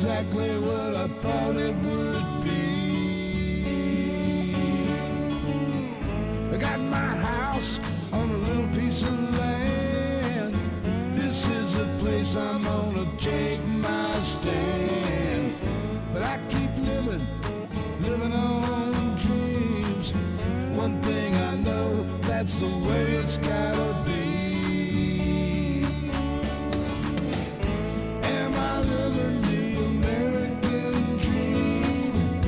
exactly what I thought it would be. I got my house on a little piece of land. This is the place I'm gonna take my stand. But I keep living on dreams. One thing I know, that's the way it's gotta be. Am I living the American dream?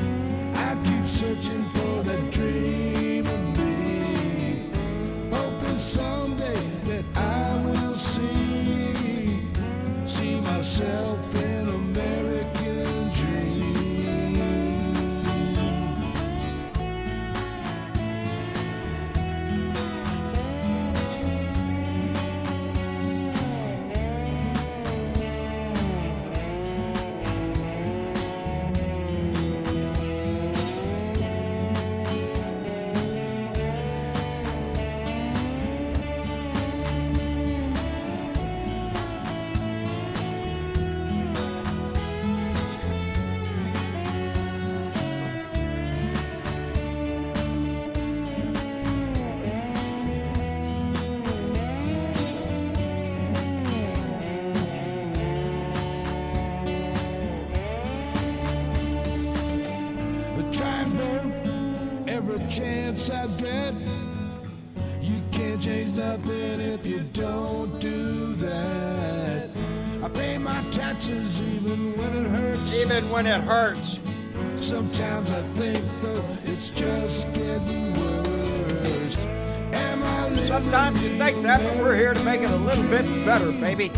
I keep searching for that dream of me, hoping someday that I will see myself in American dream. Chance I get, you can't change nothing if you don't do that. I pay my taxes even when it hurts. Even when it hurts. Sometimes I think though it's just getting worse. Am I Sometimes you think that, but we're here to make it a little bit better, baby.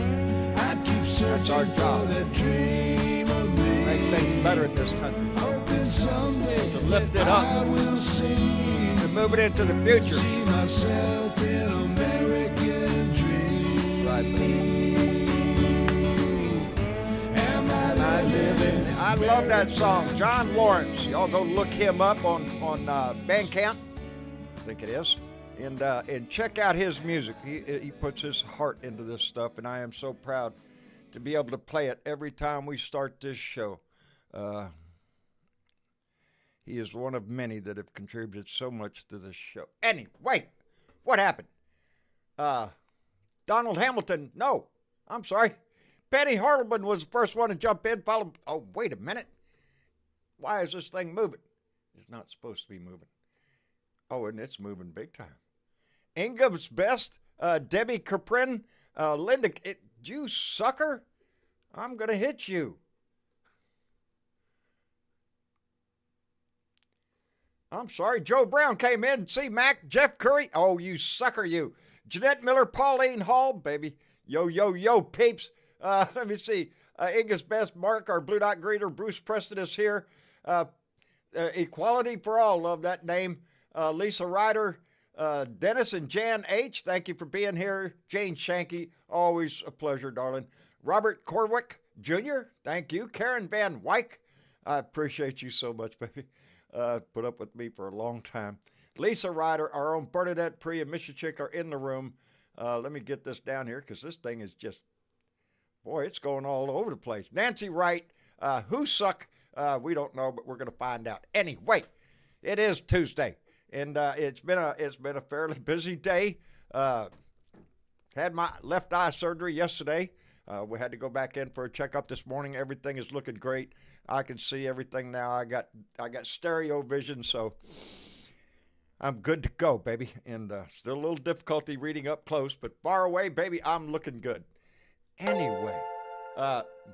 I keep searching That's our job. for that dream of me. Make things better in this country. Hoping someday To lift it up. I will To move it into the future. see myself in American dream. Right, baby. Am I living? I love that song. John Lawrence. Y'all go look him up on Bandcamp. I think it is. And check out his music. He puts his heart into this stuff, and I am so proud to be able to play it every time we start this show. He is one of many that have contributed so much to this show. Anyway, what happened? Donald Hamilton, no, I'm sorry. Penny Hartleman was the first one to jump in, followed. Oh, wait a minute. Why is this thing moving? It's not supposed to be moving. Oh, and it's moving big time. Ingham's Best, Debbie Caprin, Linda, you sucker, I'm going to hit you. I'm sorry, Joe Brown came in, C. Mac, Jeff Curry, oh, you sucker, you. Jeanette Miller, Pauline Hall, baby, yo, peeps. Let me see, Ingham's Best, Mark, our Blue Dot greeter, Bruce Preston is here. Equality for All, love that name. Lisa Ryder, Dennis and Jan H., thank you for being here. Jane Shanky, always a pleasure, darling. Robert Corwick Jr., thank you. Karen Van Wyck, I appreciate you so much, baby. Put up with me for a long time. Lisa Ryder, our own Bernadette Pree and Misha Chick are in the room. Let me get this down here because this thing is just, boy, it's going all over the place. Nancy Wright, who suck? We don't know, but we're going to find out. Anyway, it is Tuesday. And it's been a fairly busy day. Had my left eye surgery yesterday. We had to go back in for a checkup this morning. Everything is looking great. I can see everything now. I got stereo vision, so I'm good to go, baby. And still a little difficulty reading up close, but far away, baby, I'm looking good. Anyway,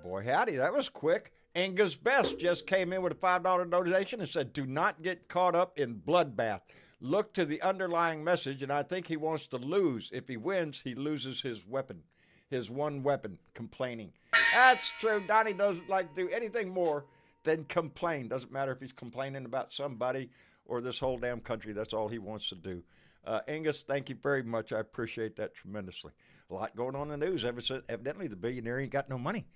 boy, howdy, that was quick. Angus Best just came in with a $5 donation and said, do not get caught up in bloodbath. Look to the underlying message, and I think he wants to lose. If he wins, he loses his weapon, his one weapon, complaining. That's true. Donnie doesn't like to do anything more than complain. Doesn't matter if he's complaining about somebody or this whole damn country. That's all he wants to do. Angus, thank you very much. I appreciate that tremendously. A lot going on in the news. Evidently, the billionaire ain't got no money.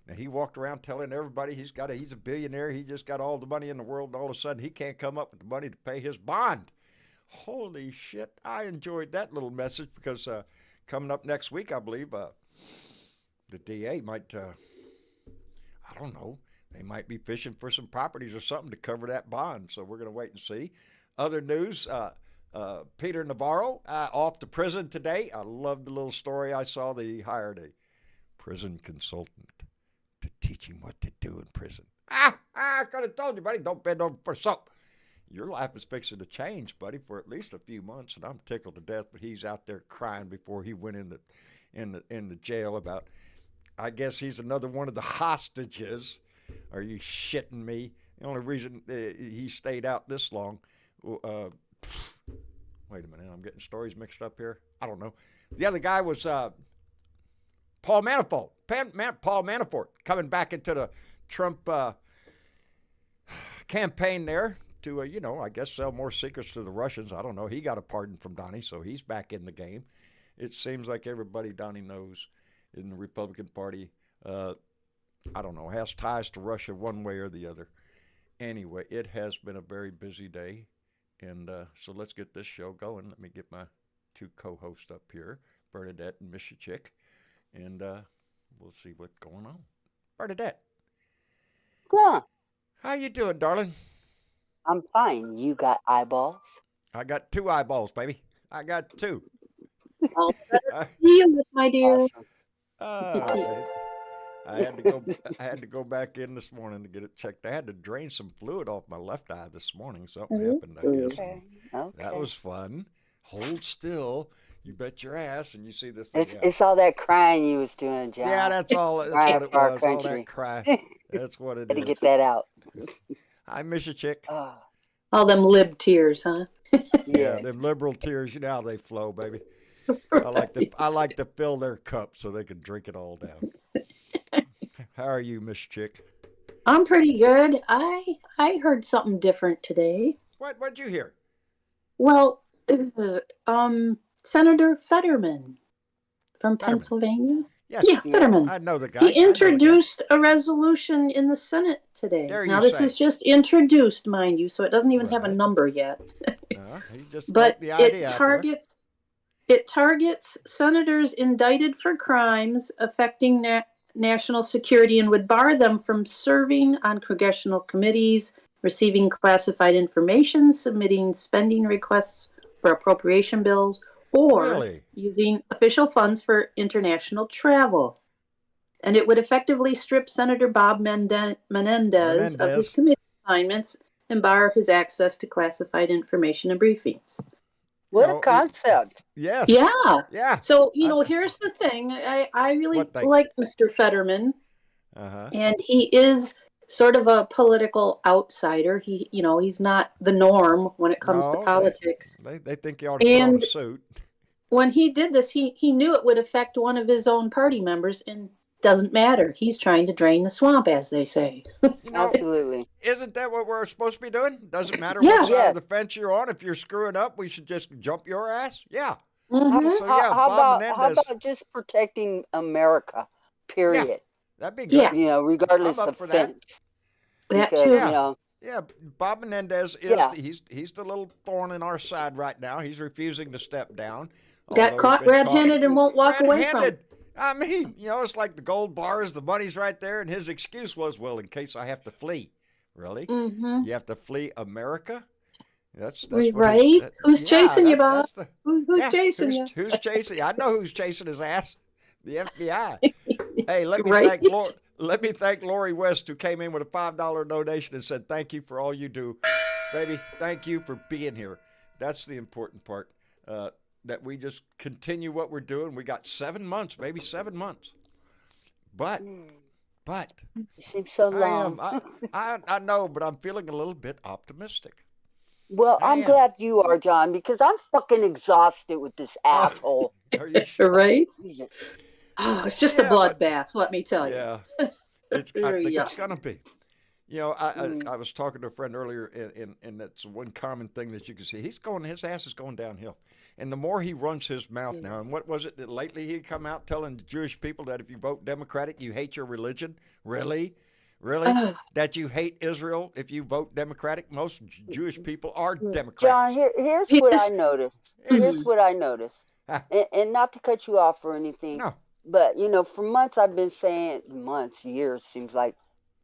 Now, he walked around telling everybody he's a billionaire. He just got all the money in the world, and all of a sudden he can't come up with the money to pay his bond. Holy shit. I enjoyed that little message because coming up next week, I believe, the DA might, I don't know, they might be fishing for some properties or something to cover that bond. So we're going to wait and see. Other news, Peter Navarro off to prison today. I love the little story I saw. They hired a prison consultant to teach him what to do in prison. I could have told you, buddy, don't bend over for soap. Your life is fixing to change, buddy, for at least a few months, and I'm tickled to death. But he's out there crying before he went in the jail about. I guess he's another one of the hostages. Are you shitting me? The only reason he stayed out this long. Wait a minute, I'm getting stories mixed up here. I don't know. The other guy was Paul Manafort. Paul Manafort coming back into the Trump campaign there to, I guess sell more secrets to the Russians. I don't know. He got a pardon from Donnie, so he's back in the game. It seems like everybody Donnie knows in the Republican Party, I don't know, has ties to Russia one way or the other. Anyway, it has been a very busy day, and so let's get this show going. Let me get my two co-hosts up here, Bernadette and Misha Chick, and we'll see what's going on. Bernadette. Yeah, How you doing, darling? I'm fine. You got eyeballs? I got 2 eyeballs, baby. I got 2. All better see you with my dear. Awesome. I had to go back in this morning to get it checked. I had to drain some fluid off my left eye this morning. Something happened, I guess. Okay. That was fun. Hold still. You bet your ass, and you see this. It's all that crying you was doing, John. Yeah, that's all. That's Crying what it for our was. All country. that cry. That's what it Had to is. get that out. I miss you, chick. Oh, All them lib tears, huh? Yeah, them liberal tears. You know how they flow, baby. I like to fill their cup so they can drink it all down. How are you, Miss Chick? I'm pretty good. I heard something different today. What'd you hear? Well, Senator Fetterman from Pennsylvania. Yes. Yeah, Fetterman. I know the guy. He introduced a resolution in the Senate today. Now, this is just introduced, mind you, so it doesn't even have a number yet. He just But the idea it targets senators indicted for crimes affecting national security and would bar them from serving on congressional committees, receiving classified information, submitting spending requests for appropriation bills, or using official funds for international travel. And it would effectively strip Senator Bob Menendez of his committee assignments and bar his access to classified information and briefings. what a concept. Yes. Yeah. So, here's the thing. I really like Mr. Fetterman. And he is sort of a political outsider. He's not the norm when it comes to politics. They think he ought to put on a suit. When he did this, he knew it would affect one of his own party members, and doesn't matter. He's trying to drain the swamp, as they say. Absolutely. Isn't that what we're supposed to be doing? Doesn't matter what side of the fence you're on. If you're screwing up, we should just jump your ass. Yeah. Mm-hmm. So Bob Menendez. How about just protecting America? Period. Yeah, that'd be good. Regardless of fence. That too. Yeah, Bob Menendez is he's the little thorn in our side right now. He's refusing to step down. Got caught red-handed and won't walk away from it. I mean, it's like the gold bars, the money's right there, and his excuse was, well, in case I have to flee. Really? Mm-hmm. You have to flee America? That's right. Who's chasing you, Bob? Who's chasing you? Who's chasing? I know who's chasing his ass. The FBI. Hey, let me thank Lori West, who came in with a $5 donation and said, thank you for all you do. Baby, thank you for being here. That's the important part, that we just continue what we're doing. We got 7 months, maybe 7 months. But it seems so long. I know, but I'm feeling a little bit optimistic. Well, I'm glad you are, John, because I'm fucking exhausted with this asshole. Are you sure? Right? Oh, it's just a bloodbath, let me tell you. Yeah, I think it's going to be. I was talking to a friend earlier, and that's one common thing that you can see. His ass is going downhill. And the more he runs his mouth now, and what was it that lately he'd come out telling the Jewish people that if you vote Democratic, you hate your religion? Really? That you hate Israel if you vote Democratic? Most Jewish people are Democrats. John, here's what I noticed. And not to cut you off or anything. No. But, for months I've been saying, years seems like,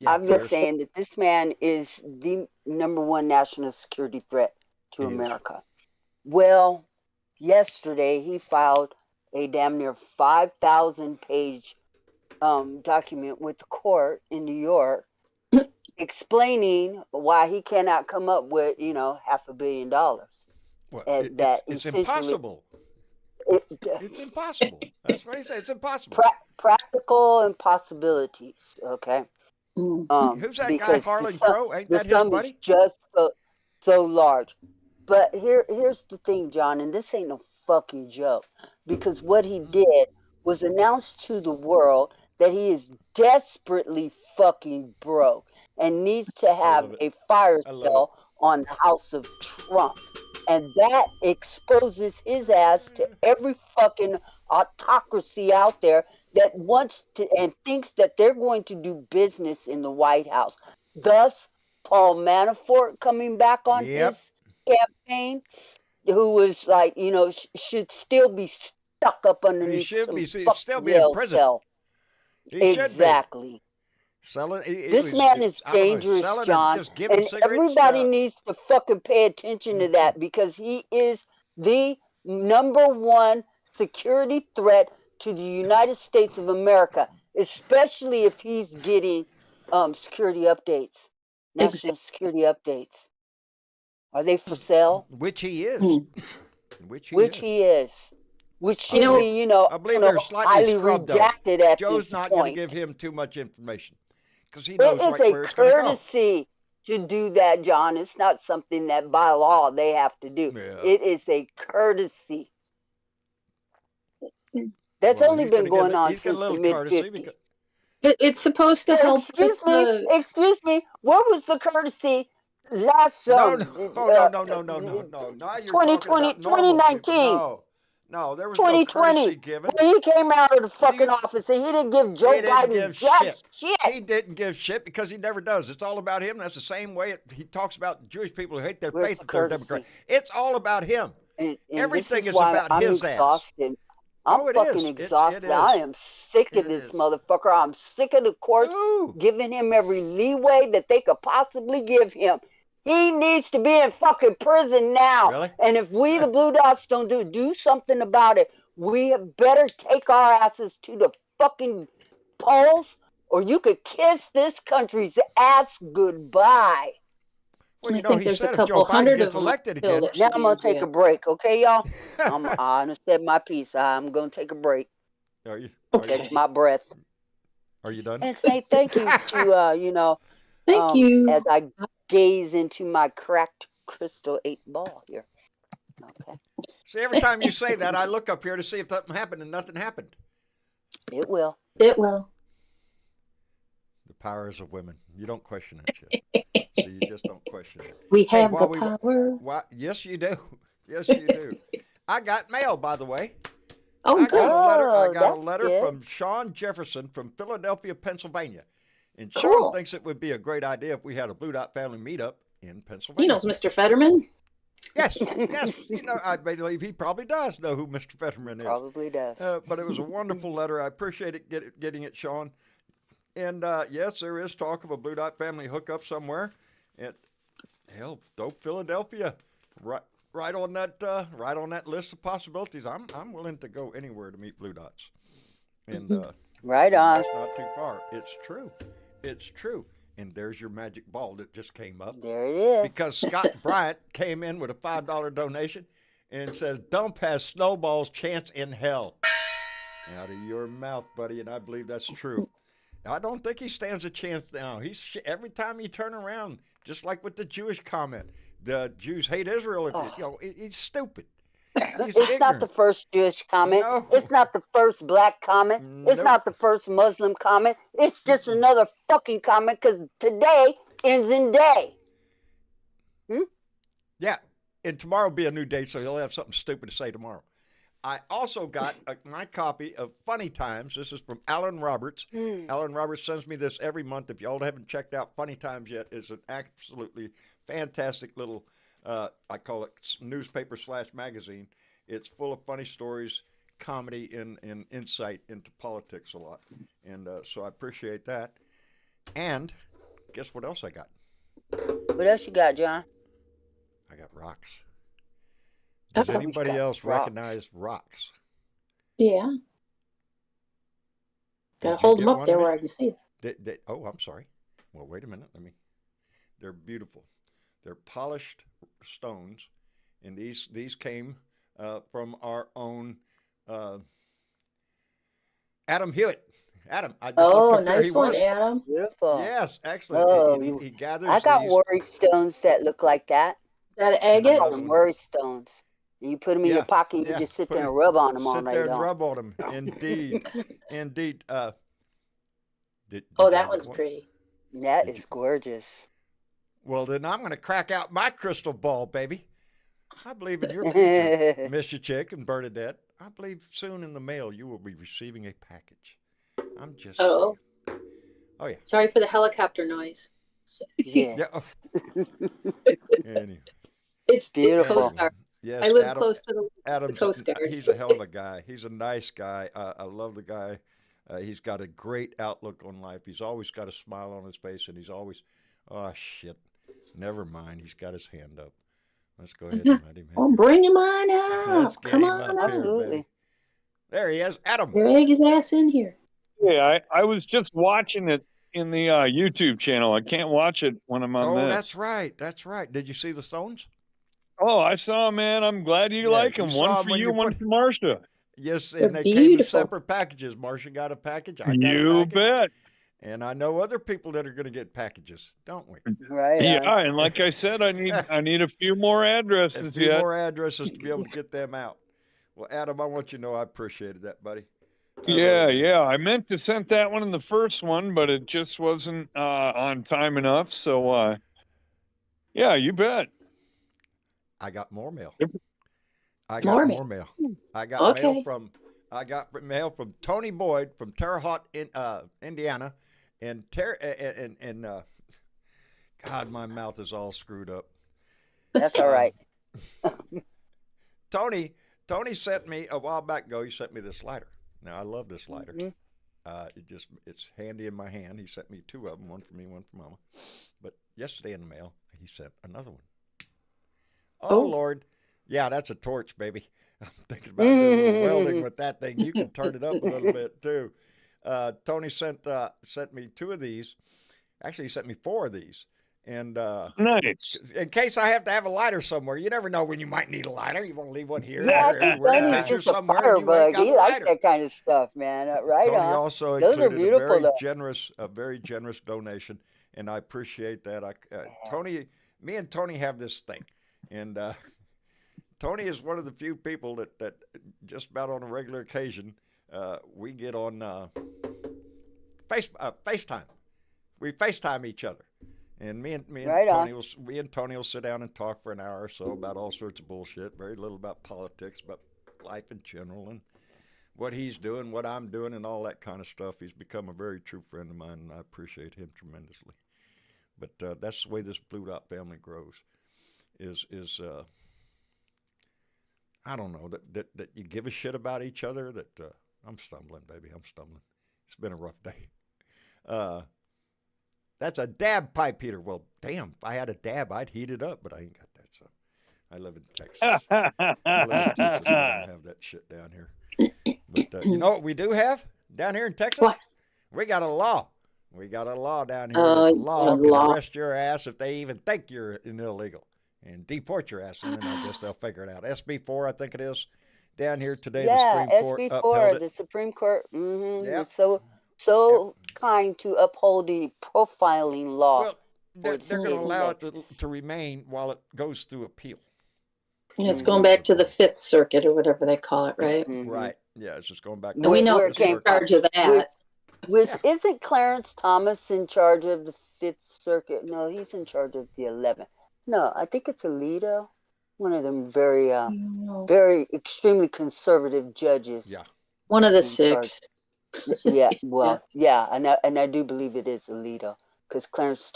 Yeah, I'm just saying that this man is the #1 national security threat to He is. America. Well, yesterday he filed a damn near 5,000-page document with the court in New York explaining why he cannot come up with, $500 million. Well, And it's impossible. It's impossible. That's what he said. It's impossible. Practical impossibilities, okay? Who's that guy, Because Harlan Crow? Ain't the that his sum buddy? is just so large. But here's the thing, John, and this ain't no fucking joke. Because what he did was announce to the world that he is desperately fucking broke and needs to have a fire sale on the House of Trump. And that exposes his ass to every fucking autocracy out there that wants to and thinks that they're going to do business in the White House. Thus, Paul Manafort coming back on his campaign, who was like, should still be stuck up underneath still be in prison. cell. Exactly. This man is dangerous, John, and everybody needs to fucking pay attention to that because he is the #1 security threat to the United States of America, especially if he's getting security updates, national security updates. Are they for sale? Which he is. Which he is. Which should be, I believe they're slightly highly scrubbed, redacted though. at Joe's this not point. going to give him too much information because he knows It is where it's going to go. courtesy to do that, John. It's not something that by law they have to do. Yeah. It is a courtesy. That's only been going on since the mid-50s. It's supposed to help. Excuse me. Where was the courtesy last? No. Now you're 2020, 2019. No, there was 2020. no courtesy given. When he came out of the fucking office and he didn't give Joe Biden jack shit. He didn't give shit because he never does. It's all about him. That's the same way he talks about Jewish people who hate their faith if they're Democrat. It's all about him. And everything is why about I'm his exhausted. I'm fucking exhausted. I am sick of this motherfucker. I'm sick of the courts giving him every leeway that they could possibly give him. He needs to be in fucking prison now. Really? And if we, the Blue Dots, don't do something about it, we have better take our asses to the fucking polls, or you could kiss this country's ass goodbye. Well, he said if Joe Biden gets elected again. Now I'm going to take a break, okay, y'all? I'm going to say my piece. I'm going to take a break. Are you? Catch my breath. Are you done? And say thank you to, thank you. As I gaze into my cracked crystal 8 ball here. Okay. See, every time you say that, I look up here to see if something happened, and nothing happened. It will. It will. The powers of women. You don't question that shit. So you just don't question it. We have the power. Yes, you do. Yes, you do. I got mail, by the way. Oh, I good. got a letter from Sean Jefferson from Philadelphia, Pennsylvania. And Sean thinks it would be a great idea if we had a Blue Dot family meetup in Pennsylvania. He knows Mr. Fetterman. Yes. I believe he probably does know who Mr. Fetterman is. Probably does. But it was a wonderful letter. I appreciate it getting it, Sean. And yes, there is talk of a Blue Dot family hookup somewhere at dope Philadelphia, right on that list of possibilities. I'm willing to go anywhere to meet Blue Dots. And right on. It's not too far. It's true. It's true. And there's your magic ball that just came up. There it is. Because Scott Bryant came in with a $5 donation and says, Dump has snowball's chance in hell. Out of your mouth, buddy, and I believe that's true. I don't think he stands a chance now. Every time you turn around, just like with the Jewish comment, the Jews hate Israel. He's stupid. It's not the first Jewish comment. No. It's not the first black comment. It's not the first Muslim comment. It's just another fucking comment because today ends in day. Yeah, and tomorrow will be a new day, so he'll have something stupid to say tomorrow. I also got my copy of Funny Times. This is from Alan Roberts. Alan Roberts sends me this every month. If y'all haven't checked out Funny Times yet, it's an absolutely fantastic little, I call it newspaper / magazine. It's full of funny stories, comedy, and insight into politics a lot. And so I appreciate that. And guess what else I got? What else you got, John? I got rocks. Does Uh-oh. anybody He's got else rocks. recognize rocks? Yeah. Gotta Did you hold them get up one, there Miss? where I can see it. Oh, I'm sorry. Well, wait a minute. They're beautiful. They're polished stones, and these came from our own Adam Hewitt. Adam, I just Oh, looked up there. He nice one, was. Oh, Adam. beautiful. Yes, excellent. Oh, He I gathers got these. worry stones that look like that. Is that And agate? another Called one. worry stones. And you put them in your Yeah, pocket and you yeah. just sit Put there it, and rub on them all sit night there and long. rub on them. Indeed, indeed. Did Oh, y'all that get one's one? pretty. That Did is you? gorgeous. Well, then I'm going to crack out my crystal ball, baby. I believe in your future, Mr. Chick and Bernadette. I believe soon in the mail you will be receiving a package. I'm just Oh, saying. Oh, yeah. sorry for the helicopter noise. Yeah. Yeah. Oh, anyway. It's Beautiful. Coast Guard. Yes, I live Adam. close to the Adam's Coast Guard. he's a hell of a guy. He's a nice guy. I love the guy. He's got a great outlook on life. He's always got a smile on his face, and he's always, oh shit, never mind. He's got his hand up. Let's go ahead and let him Oh, have bring him on Let's up. get Come him on up up. here, Absolutely. baby. There he is, Adam. Drag his ass in here. Yeah, I was just watching it in the YouTube channel. I can't watch it when I'm on Oh, this. that's right. That's right. Did you see the Stones? Oh, I saw, man. I'm glad you Yeah, like you them. saw One 'em for when you, you one put- for Marcia. Yes, They're and they came in beautiful. separate packages. Marcia got a package. I got a You package. bet. And I know other people that are going to get packages, don't we? Right Yeah, on. and like I said, I need a few more A addresses few yet. more addresses to be able to get them out. Well, Adam, I want you to know I appreciated that, buddy. I Yeah, really do. yeah. I meant to send that one in the first one, but it just wasn't on time enough. So, yeah, you bet. I got more mail. Yep. I got More more mail. mail. I got mail Okay. from Tony Boyd from Terre Haute, Indiana, and God, my mouth is all screwed up. That's all right. Tony sent me a while back ago. He sent me this lighter. Now I love this lighter. Mhm. It's handy in my hand. He sent me two of them, one for me, one for Mama. But yesterday in the mail, he sent another one. Oh. Lord, yeah, that's a torch, baby. I'm thinking about doing a little welding with that thing. You can turn it up a little bit too. Tony sent me two of these. Actually, he sent me four of these. And Nice. in case I have to have a lighter somewhere, you never know when you might need a lighter. You want to leave one here, Yeah, there, everywhere, in Sonny's case you're just a somewhere and you ain't firebug. got He a likes lighter. that kind of stuff, man. Right Tony on. also Those are included beautiful, though. a very generous donation, and I appreciate that. Me and Tony have this thing, and Tony is one of the few people that just about on a regular occasion we get on FaceTime. We FaceTime each other. And me and Right Tony will sit down and talk for an hour or so about all sorts of bullshit. Very little about politics, but life in general, and what he's doing, what I'm doing, and all that kind of stuff. He's become a very true friend of mine, and I appreciate him tremendously. But that's the way this Blue Dot family grows. Is I don't know that you give a shit about each other. That I'm stumbling, baby. I'm stumbling. It's been a rough day. That's a dab pipe heater. Well, damn, if I had a dab, I'd heat it up, but I ain't got that. So I live in Texas. I live in Texas. We don't have that shit down here. But you know what we do have down here in Texas? What? We got a law. We got a law down here. Oh, That the law a can law. arrest your ass if they even think you're an illegal and deport your ass, and then I guess they'll figure it out. SB4, I think it is. Down here today, Yeah, the Supreme Court upheld SB4, it. the Supreme Court Yep. was so kind to uphold the profiling law. Well, they're for going to allow it Texas. to remain while it goes through appeal. Yeah, it's going back to the Fifth Circuit or whatever they call it, right? Mhm. Right. Yeah, it's just going back. And we know Where who's it in came charge of that. Which Yeah. isn't Clarence Thomas in charge of the Fifth Circuit? No, he's in charge of the 11th. No, I think it's Alito. One of them very, very extremely conservative judges. Yeah. One of the in six. Yeah, well, yeah, and I do believe it is Alito because Clarence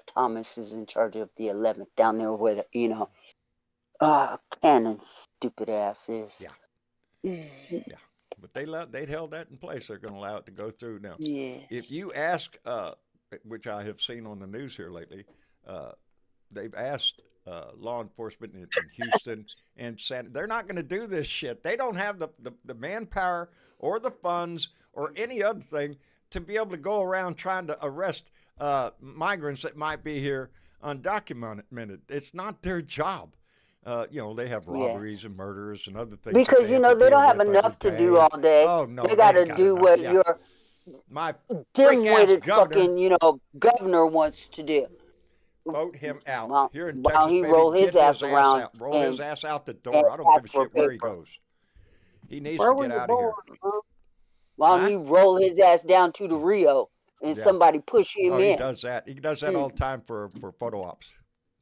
Thomas is in charge of the 11th down there where Cannon's stupid ass is. Yeah. But they'd held that in place. They're going to allow it to go through now. Yeah. If you ask which I have seen on the news here lately, they've asked law enforcement in Houston and they're not going to do this shit. They don't have the manpower or the funds or any other thing to be able to go around trying to arrest migrants that might be here undocumented. It's not their job. They have robberies and murders and other things. Because, they don't have enough to do all day. Oh, no. They got to do what your my dim-witted fucking, governor wants to do. Vote him out. While Here in Texas, he baby, roll his ass around out. Roll his ass out the door. I don't give a shit where he goes. He needs to get out of here. While he roll his ass down to the Rio and somebody push him in. He does that. He does that all the time for photo ops.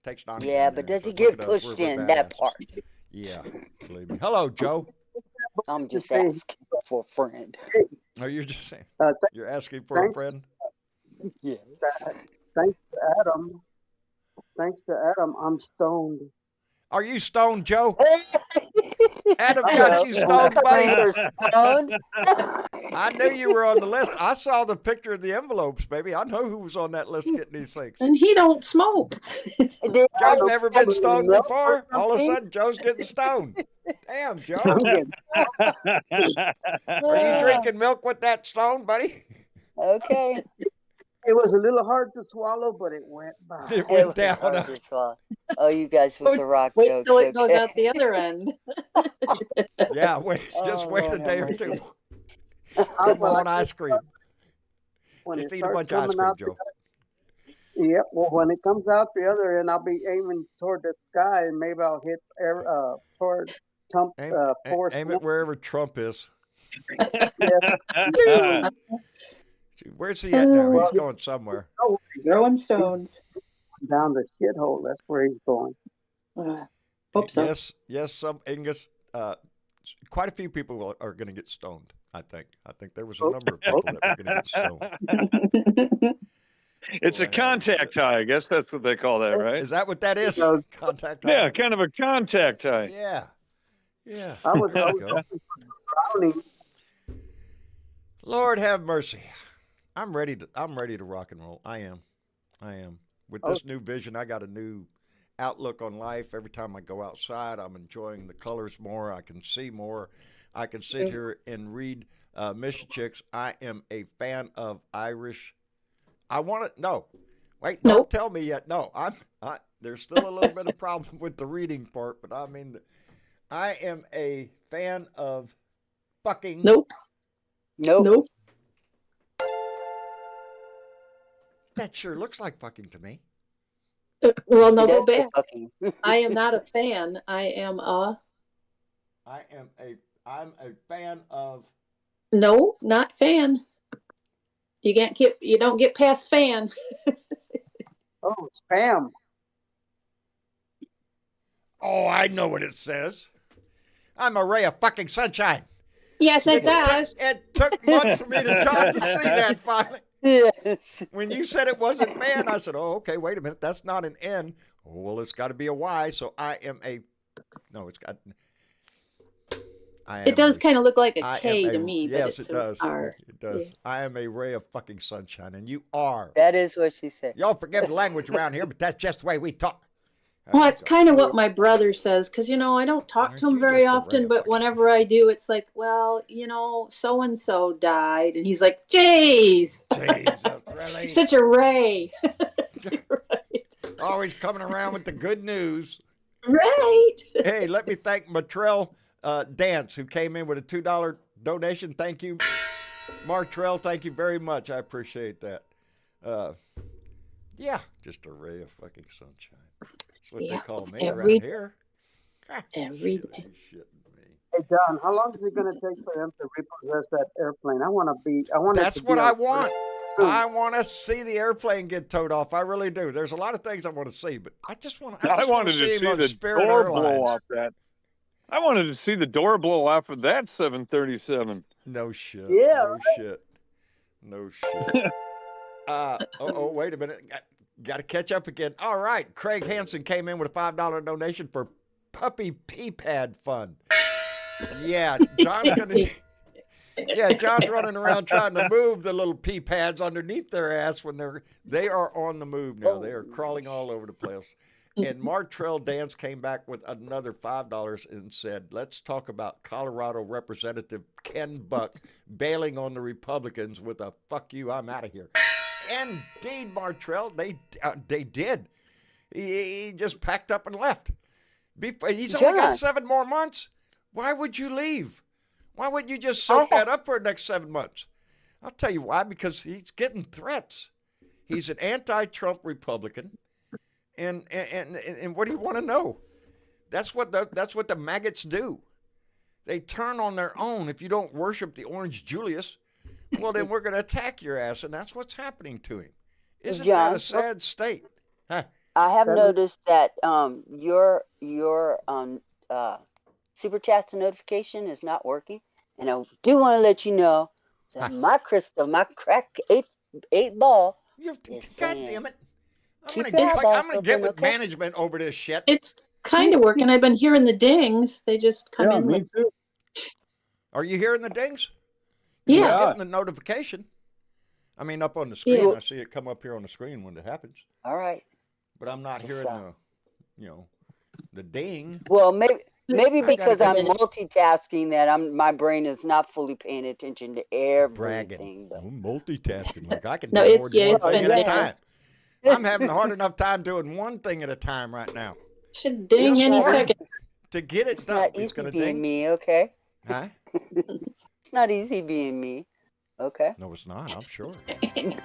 Takes 90 but does he get pushed in that part? Yeah, believe me. Hello, Joe. I'm just asking for a friend. Oh, you're just saying. You're asking for a friend? Yes. Thanks to Adam, I'm stoned. Are you stoned, Joe? Adam got you stoned, buddy. I knew you were on the list. I saw the picture of the envelopes, baby. I know who was on that list getting these things. And he don't smoke. Joe's never been stoned before. All of a sudden, Joe's getting stoned. Damn, Joe. Are you drinking milk with that stone, buddy? Okay. It was a little hard to swallow, but it went by. It went down. Oh, you guys with the rock Wait jokes. till it goes out the other end. Yeah, wait a day or two. Come on, ice cream. Just eat a bunch of ice cream, Joe. Yep. Well, when it comes out the other end, I'll be aiming toward the sky, and maybe I'll hit toward Trump. Aim it wherever Trump is. Where's he at now? He's going somewhere. Throwing stones. Down the shithole. That's where he's going. Hope so. Yes. Angus. Quite a few people are going to get stoned. I think there was a number of people that were going to get stoned. It's a contact high. I guess that's what they call that, right? Is that what that is? Contact high? Yeah, kind of a contact high. Yeah. I was hoping for brownies. Lord have mercy. I'm ready to rock and roll. I am. With this new vision, I got a new outlook on life. Every time I go outside, I'm enjoying the colors more. I can see more. I can sit here and read Mission Chicks. I am a fan of Irish. Don't tell me yet. No, there's still a little bit of problem with the reading part, but I mean, I am a fan of fucking. Nope. That sure looks like fucking to me. Well, no, go back. I am not a fan. I'm a fan of. No, not fan. You don't get past fan. Oh, spam. Oh, I know what it says. I'm a ray of fucking sunshine. Yes, it does. It took months for me to see that finally. Yes. When you said it wasn't fan, I said, oh, okay, wait a minute. That's not an N. Oh, well, it's got to be a Y. So I am a. No, it's got. It does kind of look like a K to me. Yes, but it does. R. It does. Yeah. I am a ray of fucking sunshine, and you are. That is what she said. Y'all forgive the language around here, but that's just the way we talk. Well, it's kind of what my brother says, because, I don't talk to him very often, but whenever I do, it's like, well, so-and-so died. And he's like, jeez. Jesus, really? Such a ray. Right. Always coming around with the good news. Right. Hey, let me thank Martrell Dance, who came in with a $2 donation. Thank you. Martrell, thank you very much. I appreciate that. Yeah, just a ray of fucking sunshine. That's what they call me around here. Every day. Hey, John, how long is it going to take for them to repossess that airplane? That's what I want. I want to see the airplane get towed off. I really do. There's a lot of things I want to see, but I wanted to see the door blow off that. I wanted to see the door blow off of that 737. No shit. Yeah. No shit. Wait a minute. Got to catch up again. All right. Craig Hansen came in with a $5 donation for Puppy Pee Pad Fund. Yeah, John's Yeah, John's running around trying to move the little pea pads underneath their ass when they are on the move now. They are crawling all over the place. And Martrell Dance came back with another $5 and said, "Let's talk about Colorado Representative Ken Buck bailing on the Republicans with a 'fuck you, I'm out of here.'" Indeed, Martrell, they did. He just packed up and left. He's only got John. 7 more months. Why would you leave? Why wouldn't you just soak that up for the next 7 months? I'll tell you why. Because he's getting threats. He's an anti-Trump Republican, and what do you want to know? That's what the maggots do. They turn on their own. If you don't worship the Orange Julius, well, then we're going to attack your ass, and that's what's happening to him. Isn't that a sad state? Huh? I have noticed that your super chats notification is not working, and I do want to let you know that my crystal, my crack eight ball. God damn it! I'm keep gonna your eyeballs get open, with okay? management over this shit. It's kind of working. I've been hearing the dings. They just come Yeah, in. me With, too. Are you hearing the dings? yeah. I'm getting the notification. I mean, up on the screen. Yeah. I see it come up here on the screen when it happens, All right. but I'm not Just, hearing the ding. Well, maybe I gotta because go. I'm multitasking, that my brain is not fully paying attention to everything. Bragging. But I'm multitasking. Like I can No, do it's- more than yeah, one it's thing been at a there. time. I'm having a hard enough time doing one thing at a time right now. Should ding Yes, any Lord. second. To get it it's done, not he's easy gonna being ding. me, okay? Huh? It's not easy being me, okay? No, it's not. I'm sure. Are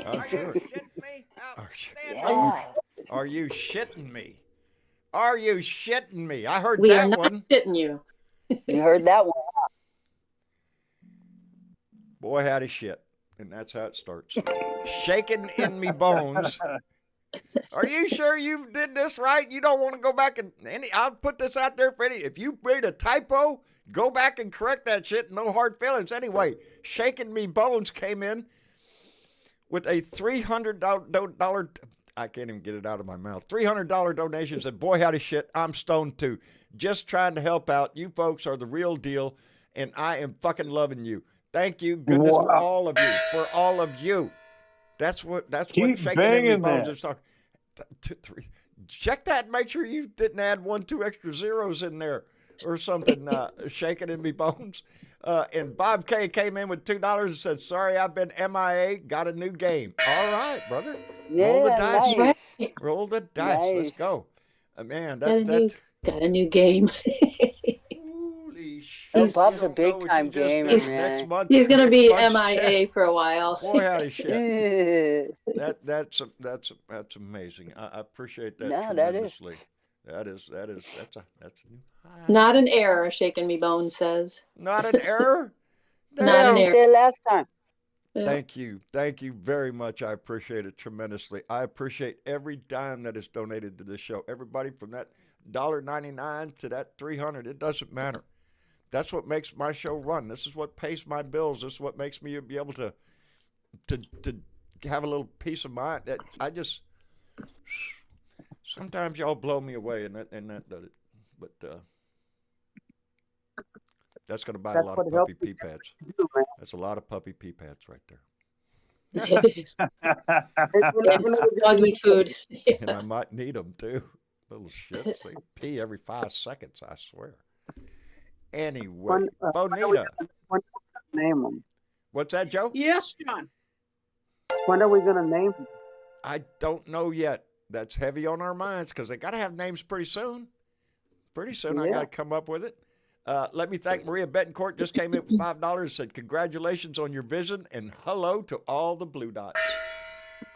I'm sure. shitting me? Yeah. Are you shitting me? Are you shitting me? I heard We are that not one. shitting you. You heard that one? Boy, howdy shit. And that's how it starts. Shaking in me bones. Are you sure you did this right? You don't want to go back and I'll put this out there for any. If you made a typo, go back and correct that shit. No hard feelings. Anyway, Shaking Me Bones came in with a $300. I can't even get it out of my mouth. $300 donation. Said, "Boy, howdy shit. I'm stoned too. Just trying to help out. You folks are the real deal, and I am fucking loving you. Thank you. Goodness for all of you. For all of you." That's what Keep Shaking in Me banging Bones that. is talking. 2, 3. Check that. Make sure you didn't add 1, 2 extra zeros in there or something. Shaking in Me Bones. And Bob K came in with $2 and said, "Sorry, I've been MIA. Got a new game." All right, brother. Roll the Yeah, dice. nice. Right. Roll the dice. Let's Nice. go. Man, Got a that new game. holy shit. Oh, He's- Bob's You a don't know what big-time you just gamer, did. man. Next month. He's gonna next be month's MIA for a while. check. Boy, howdy shit. No, That's amazing. I appreciate that that is. tremendously. That's a new high. Not an error, Shaking Me Bones says. Not an error. Not That's an what he error. said last time. Yeah. Thank you very much. I appreciate it tremendously. I appreciate every dime that is donated to this show. Everybody from that $1.99 to that $300. It doesn't matter. That's what makes my show run. This is what pays my bills. This is what makes me be able to have a little peace of mind. That I just sometimes y'all blow me away, and that does it. But that's going to buy a That's lot what of helps puppy pee pads. you, man. That's a lot of puppy pee pads right there. It is. You know, It's doggy food. And I might need them too. Little shits. They pee every 5 seconds, I swear. Anyway, when are we Bonita. gonna name them? What's that, Joe? Yes, John. When are we gonna name them? I don't know yet. That's heavy on our minds because they got to have names pretty soon. Pretty soon, I Yeah. got to come up with it. Let me thank Maria Betancourt. Just came in with $5. Said congratulations on your vision and hello to all the blue dots.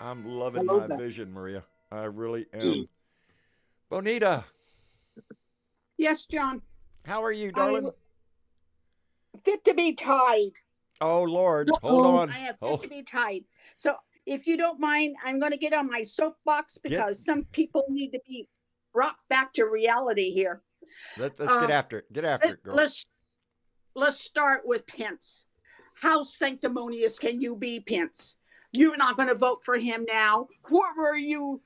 I'm loving Hello my there. vision, Maria. I really am. Bonita, Yes, John. how are you, darling? Fit to be tied. Oh Lord, hold Uh-oh. on. I have fit Hold- to be tied. So if you don't mind, I'm going to get on my soapbox because some people need to be brought back to reality here. Let's get after it. Get after it, girl. Let's start with Pence. How sanctimonious can you be, Pence? You're not going to vote for him now. Where were you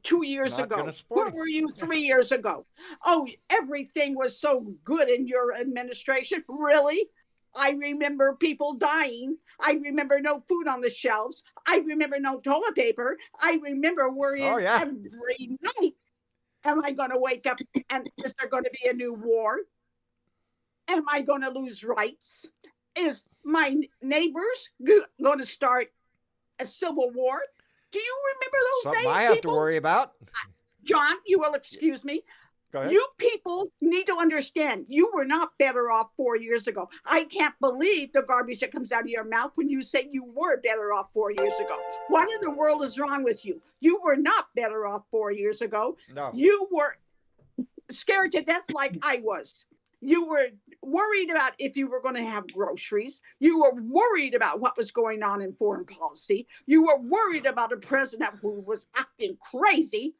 2 years Not ago? gonna support Where him. were you 3 years ago? Oh, everything was so good in your administration. Really? I remember people dying. I remember no food on the shelves. I remember no toilet paper. I remember worrying every night. Am I going to wake up and is there going to be a new war? Am I going to lose rights? Is my neighbors going to start a civil war? Do you remember those Something days, I have people? to worry about. John, you will excuse me. Go ahead. You people need to understand, you were not better off 4 years ago. I can't believe the garbage that comes out of your mouth when you say you were better off 4 years ago. What in the world is wrong with you? You were not better off 4 years ago. No. You were scared to death like I was. You were worried about if you were going to have groceries. You were worried about what was going on in foreign policy. You were worried about a president who was acting crazy.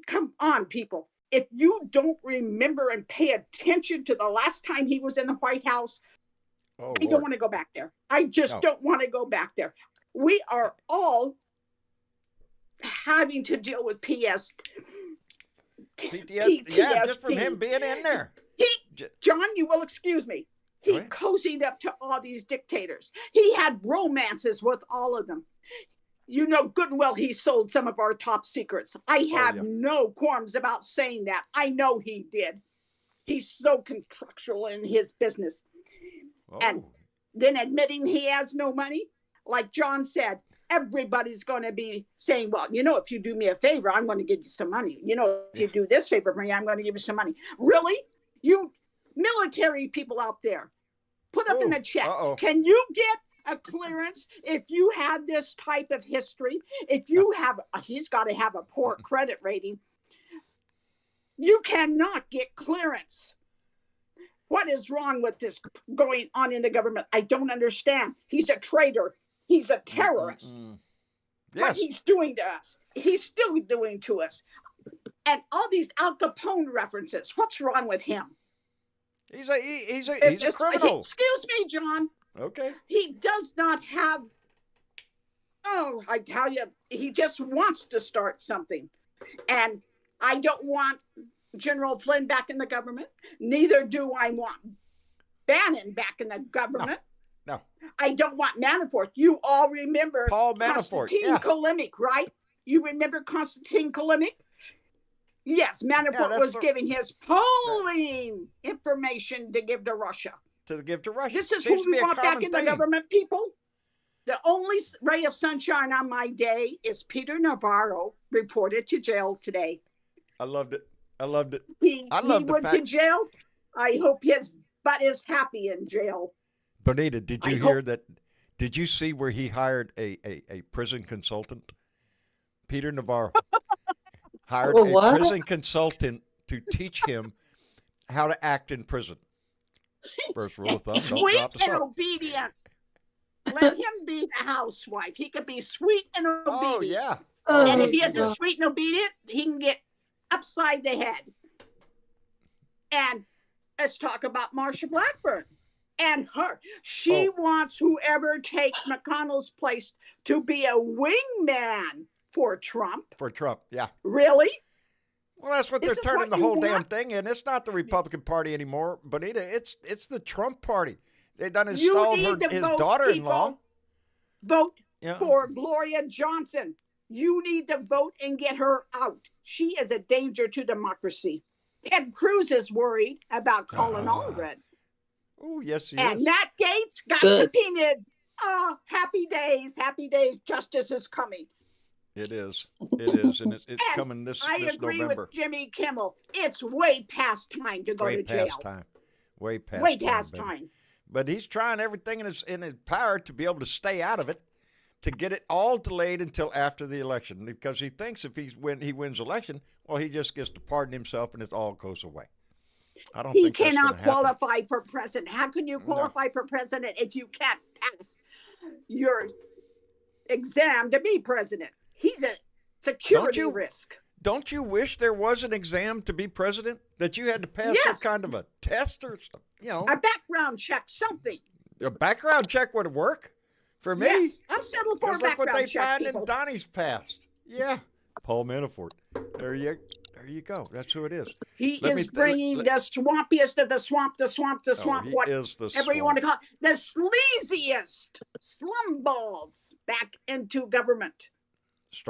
Come on, people. If you don't remember and pay attention to the last time he was in the White House, I don't want to go back there. I just don't want to go back there. We are all having to deal with PTSD. Yeah, just from him being in there. John, you will excuse me. He cozied up to all these dictators. He had romances with all of them. You know good and well he sold some of our top secrets. I have no qualms about saying that. I know he did. He's so contractual in his business. And then admitting he has no money, like John said, everybody's going to be saying, well, you know, if you do me a favor, I'm going to give you some money. You know, if you do this favor for me, I'm going to give you some money. Really? You military people out there, put up in the chat. Can you get a clearance if you have this type of history? If you have, he's got to have a poor credit rating. You cannot get clearance. What is wrong with this going on in the government? I don't understand. He's a traitor. He's a terrorist. Yes. What he's doing to us, he's still doing to us. And all these Al Capone references, what's wrong with him? He's a criminal. Excuse me, John. Okay. He does not have, I tell you, he just wants to start something. And I don't want General Flynn back in the government. Neither do I want Bannon back in the government. No. I don't want Manafort. You all remember Paul Manafort. Konstantin Kalimic, right? You remember Konstantin Kalimic? Yes, Manafort was giving his polling information to give to Russia. This is who we want back in the government, people. The only ray of sunshine on my day is Peter Navarro reported to jail today. I loved it. I loved it. He went to jail. I hope his butt is happy in jail. Bonita, did you hear that? Did you see where he hired a prison consultant? Peter Navarro hired a prison consultant to teach him how to act in prison. First rule of thumb, don't drop the sweet and soap. obedient. Let him be the housewife. He could be sweet and obedient. Oh, yeah. And if he isn't sweet and obedient, he can get upside the head. And let's talk about Marsha Blackburn and her. She wants whoever takes McConnell's place to be a wingman for Trump. For Trump, yeah. Really? Well, that's what they're turning the whole damn thing in. It's not the Republican Party anymore, Bonita. It's the Trump Party. They done installed his daughter-in-law. Vote for Gloria Johnson. You need to vote and get her out. She is a danger to democracy. Ted Cruz is worried about Colin Allred. Oh, yes, he and is. Matt Gaetz got subpoenaed. Oh, happy days, happy days. Justice is coming. It is. It is. And it's coming this November. I agree with Jimmy Kimmel. It's way past time to go to jail. Way past time. But he's trying everything in his power to be able to stay out of it, to get it all delayed until after the election, because he thinks if he wins election, well, he just gets to pardon himself and it all goes away. I don't think he cannot qualify for president. How can you qualify for president if you can't pass your exam to be president? He's a security risk. Don't you wish there was an exam to be president, that you had to pass some kind of a test or something? You know, a background check, something. A background check would work for me. Yes, I'll settle for a background check. Look what they find in Donnie's past. Yeah, Paul Manafort. There you There you go. That's who it is. He is bringing the swampiest of the swamp, the swamp, the swamp, he whatever is the swamp. you want to call it, the sleaziest slum balls back into government.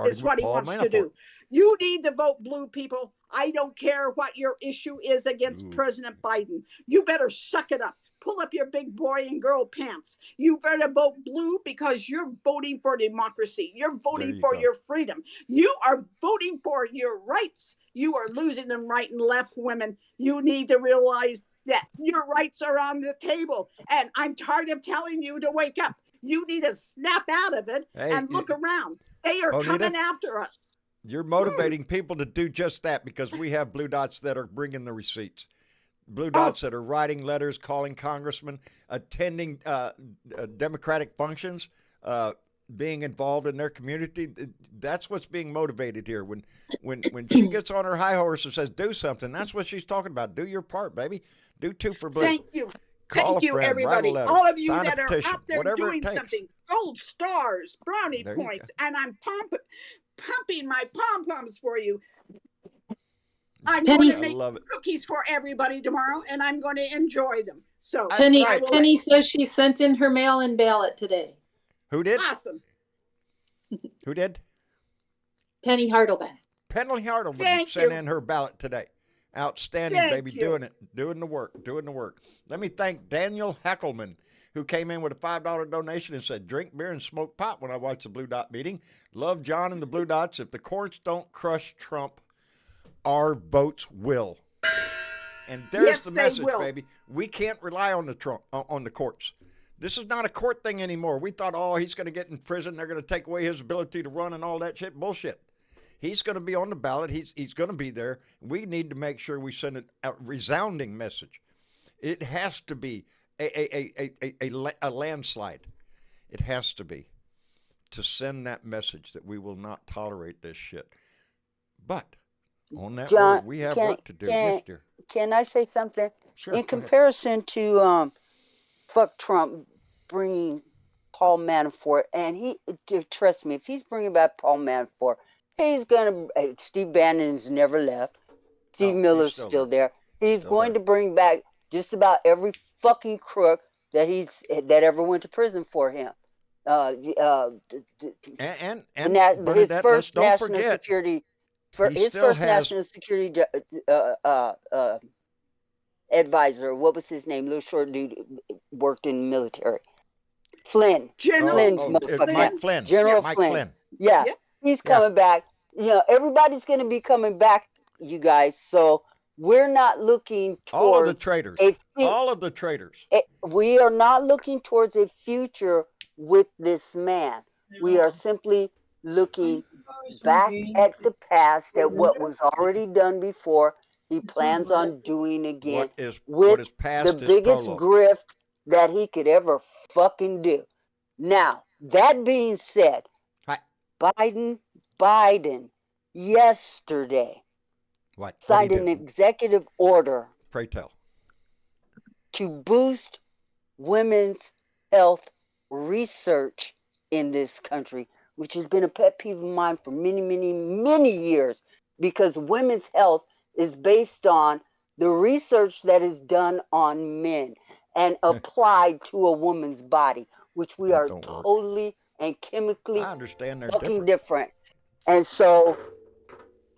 Is what he wants to do. You need to vote blue, people. I don't care what your issue is against President Biden. You better suck it up. Pull up your big boy and girl pants. You better vote blue because you're voting for democracy. You're voting for your freedom. You are voting for your rights. You are losing them right and left, women. You need to realize that your rights are on the table. And I'm tired of telling you to wake up. You need to snap out of it and look around. They are coming after us. You're motivating people to do just that because we have blue dots that are bringing the receipts. Blue dots that are writing letters, calling congressmen, attending democratic functions, being involved in their community. That's what's being motivated here. When she gets on her high horse and says, do something, that's what she's talking about. Do your part, baby. Do 2 for blue. Thank you. Call Thank you, friend, everybody. letter, all of you that are petition, out there doing something. Gold stars, brownie points, and I'm pumping my pom-poms for you. I'm going to make cookies for everybody tomorrow, and I'm going to enjoy them. So Penny says she sent in her mail-in ballot today. Who did? Awesome. Who did? Penny Hardelman. Penny Hardelman sent in her ballot today. Outstanding, baby. Doing it. Doing the work. Let me thank Daniel Heckelman, who came in with a $5 donation and said, drink beer and smoke pot when I watch the Blue Dot meeting. Love John and the Blue Dots. If the courts don't crush Trump, our votes will. And there's the message, baby. We can't rely on the courts. This is not a court thing anymore. We thought, he's going to get in prison. They're going to take away his ability to run and all that shit. Bullshit. He's going to be on the ballot. He's going to be there. We need to make sure we send a resounding message. It has to be a landslide. It has to be to send that message that we will not tolerate this shit. But on that word, we have work to do. Yes, dear. Can I say something? Sure. In comparison to fuck Trump bringing Paul Manafort, and trust me, if he's bringing back Paul Manafort, he's going to, Steve Bannon's never left. Steve Miller's still there. He's going to bring back just about every fucking crook that ever went to prison for him. And his first national security, national security advisor, what was his name? Little short dude, worked in the military. Flynn. Mike Flynn. General Mike Flynn. Yeah. Yep. He's coming back. Everybody's going to be coming back, you guys. So we're not looking towards all of the traitors. All of the traitors. We are not looking towards a future with this man. We are simply looking back at the past, at what was already done before. He plans on doing again what is past the biggest grift that he could ever fucking do. Now, that being said, Biden yesterday signed an executive order. Pray tell. To boost women's health research in this country, which has been a pet peeve of mine for many, many, many years, because women's health is based on the research that is done on men and applied to a woman's body, which we are totally and chemically fucking different. And so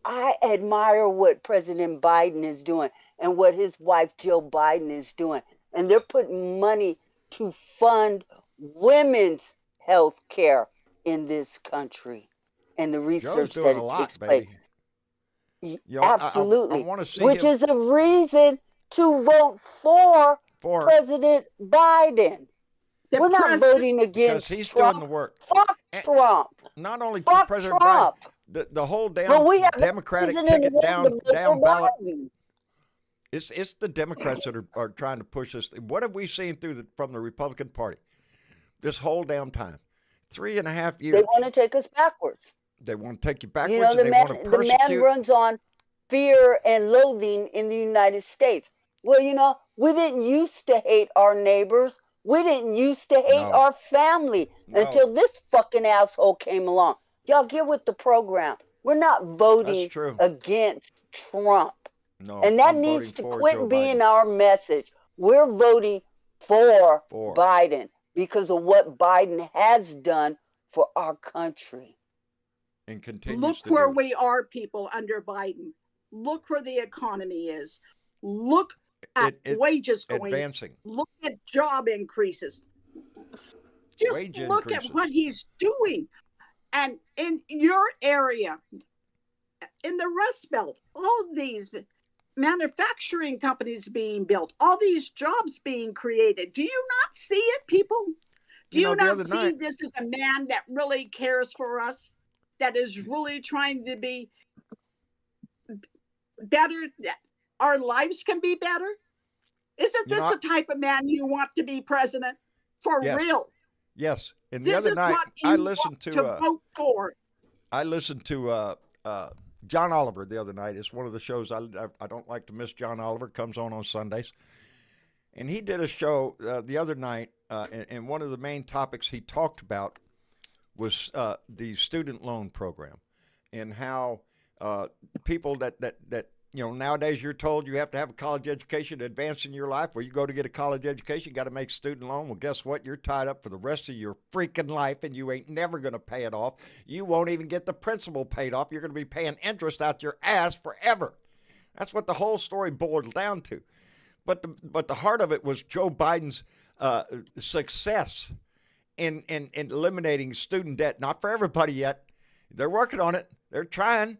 I admire what President Biden is doing and what his wife Jill Biden is doing. And they're putting money to fund women's health care in this country and the research that takes place. Absolutely. I want to see which is a reason to vote for President Biden. We're not voting against because he's Trump. doing the work. Fuck Trump. Not only Fuck President Trump. Biden, the whole damn Democratic ticket down ballot. It's the Democrats that are trying to push this. What have we seen from the Republican Party this whole damn time? 3.5 years. They want to take us backwards. They want to take you backwards. And they want to persecute. The man runs on fear and loathing in the United States. Well, we didn't used to hate our neighbors. We didn't used to hate our family until this fucking asshole came along. Y'all get with the program. We're not voting true. against Trump. No, And that I'm needs voting to for quit Joe being Biden. our message. We're voting for For. Biden because of what Biden has done for our country. And continues Look to where do. we are, people, under Biden. Look where the economy is. Look at wages going. Advancing. Look at job increases. Just Wage look increases. at what he's doing. And in your area, in the Rust Belt, all these manufacturing companies being built, all these jobs being created. Do you not see it, people? Do you not see this as a man that really cares for us, that is really trying to be better, that our lives can be better? Isn't this the type of man you want to be president? For real? Yes. And the This other is night, what you I listened want to vote for. I listened to John Oliver the other night. It's one of the shows I don't like to miss. John Oliver comes on Sundays. And he did a show the other night, and one of the main topics he talked about was the student loan program and how people that nowadays you're told you have to have a college education to advance in your life. Where you go to get a college education, you got to make student loan. Well, guess what? You're tied up for the rest of your freaking life, and you ain't never going to pay it off. You won't even get the principal paid off. You're going to be paying interest out your ass forever. That's what the whole story boils down to. But the heart of it was Joe Biden's success in eliminating student debt. Not for everybody yet. They're working on it. They're trying.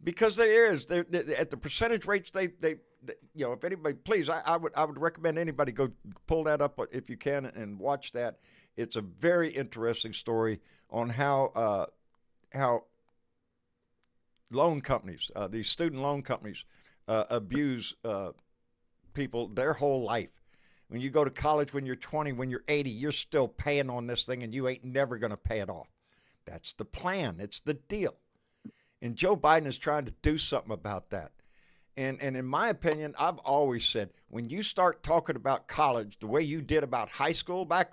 Because there is, at the percentage rates, they if anybody, please, I would recommend anybody go pull that up if you can and watch that. It's a very interesting story on how loan companies, these student loan companies, abuse people their whole life. When you go to college, when you're 20, when you're 80, you're still paying on this thing, and you ain't never going to pay it off. That's the plan. It's the deal. And Joe Biden is trying to do something about that. And in my opinion, I've always said, when you start talking about college the way you did about high school back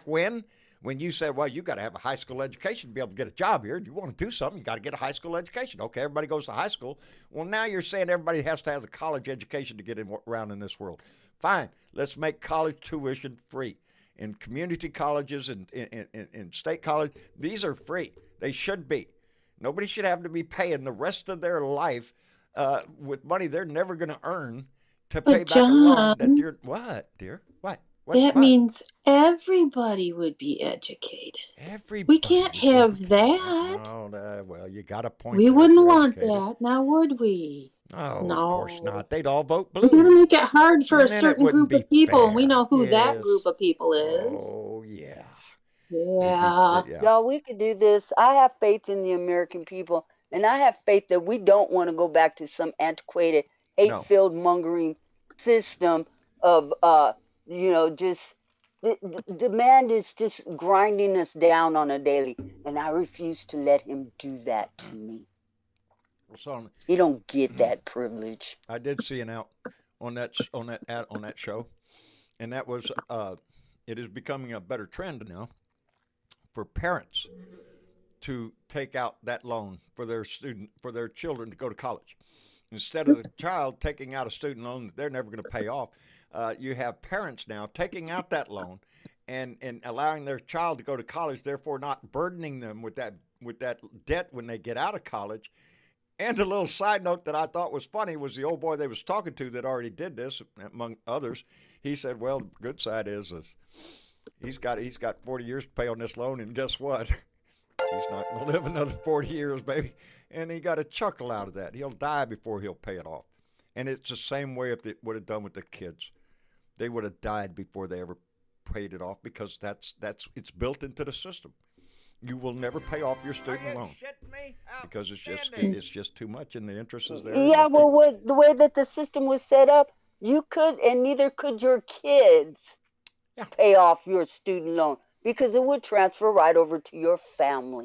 when you said, well, you got to have a high school education to be able to get a job here. If you want to do something, you got to get a high school education. Okay, everybody goes to high school. Well, now you're saying everybody has to have a college education to get around in this world. Fine, let's make college tuition free. In community colleges and in state college, these are free. They should be. Nobody should have to be paying the rest of their life with money they're never going to earn to pay back a loan that you're, what, dear? What? That means everybody would be educated. Everybody. We can't have that. No, well, you got a point. We wouldn't want that, now would we? No, No, of course not. They'd all vote blue. We're going to make it hard for And a then it certain wouldn't group of be people, and we fair. know who that Yes. group of people is. Oh, yeah. Yeah. Y'all, we could do this. I have faith in the American people, and I have faith that we don't want to go back to some antiquated, hate-filled mongering system of, just the man is just grinding us down on a daily, and I refuse to let him do that to me. So, he don't get that privilege. I did see an out on that show, and that was it is becoming a better trend now for parents to take out that loan for their children to go to college. Instead of the child taking out a student loan that they're never going to pay off, you have parents now taking out that loan and allowing their child to go to college, therefore not burdening them with that debt when they get out of college. And a little side note that I thought was funny was the old boy they was talking to that already did this, among others. He said, well, the good side is he's got 40 years to pay on this loan, and guess what? He's not going to live another 40 years, baby. And he got a chuckle out of that. He'll die before he'll pay it off. And it's the same way if they would have done with the kids. They would have died before they ever paid it off, because it's built into the system. You will never pay off your student loan because it's just too much, and the interest is there. Yeah, well, the way that the system was set up, you could, and neither could your kids pay off your student loan, because it would transfer right over to your family.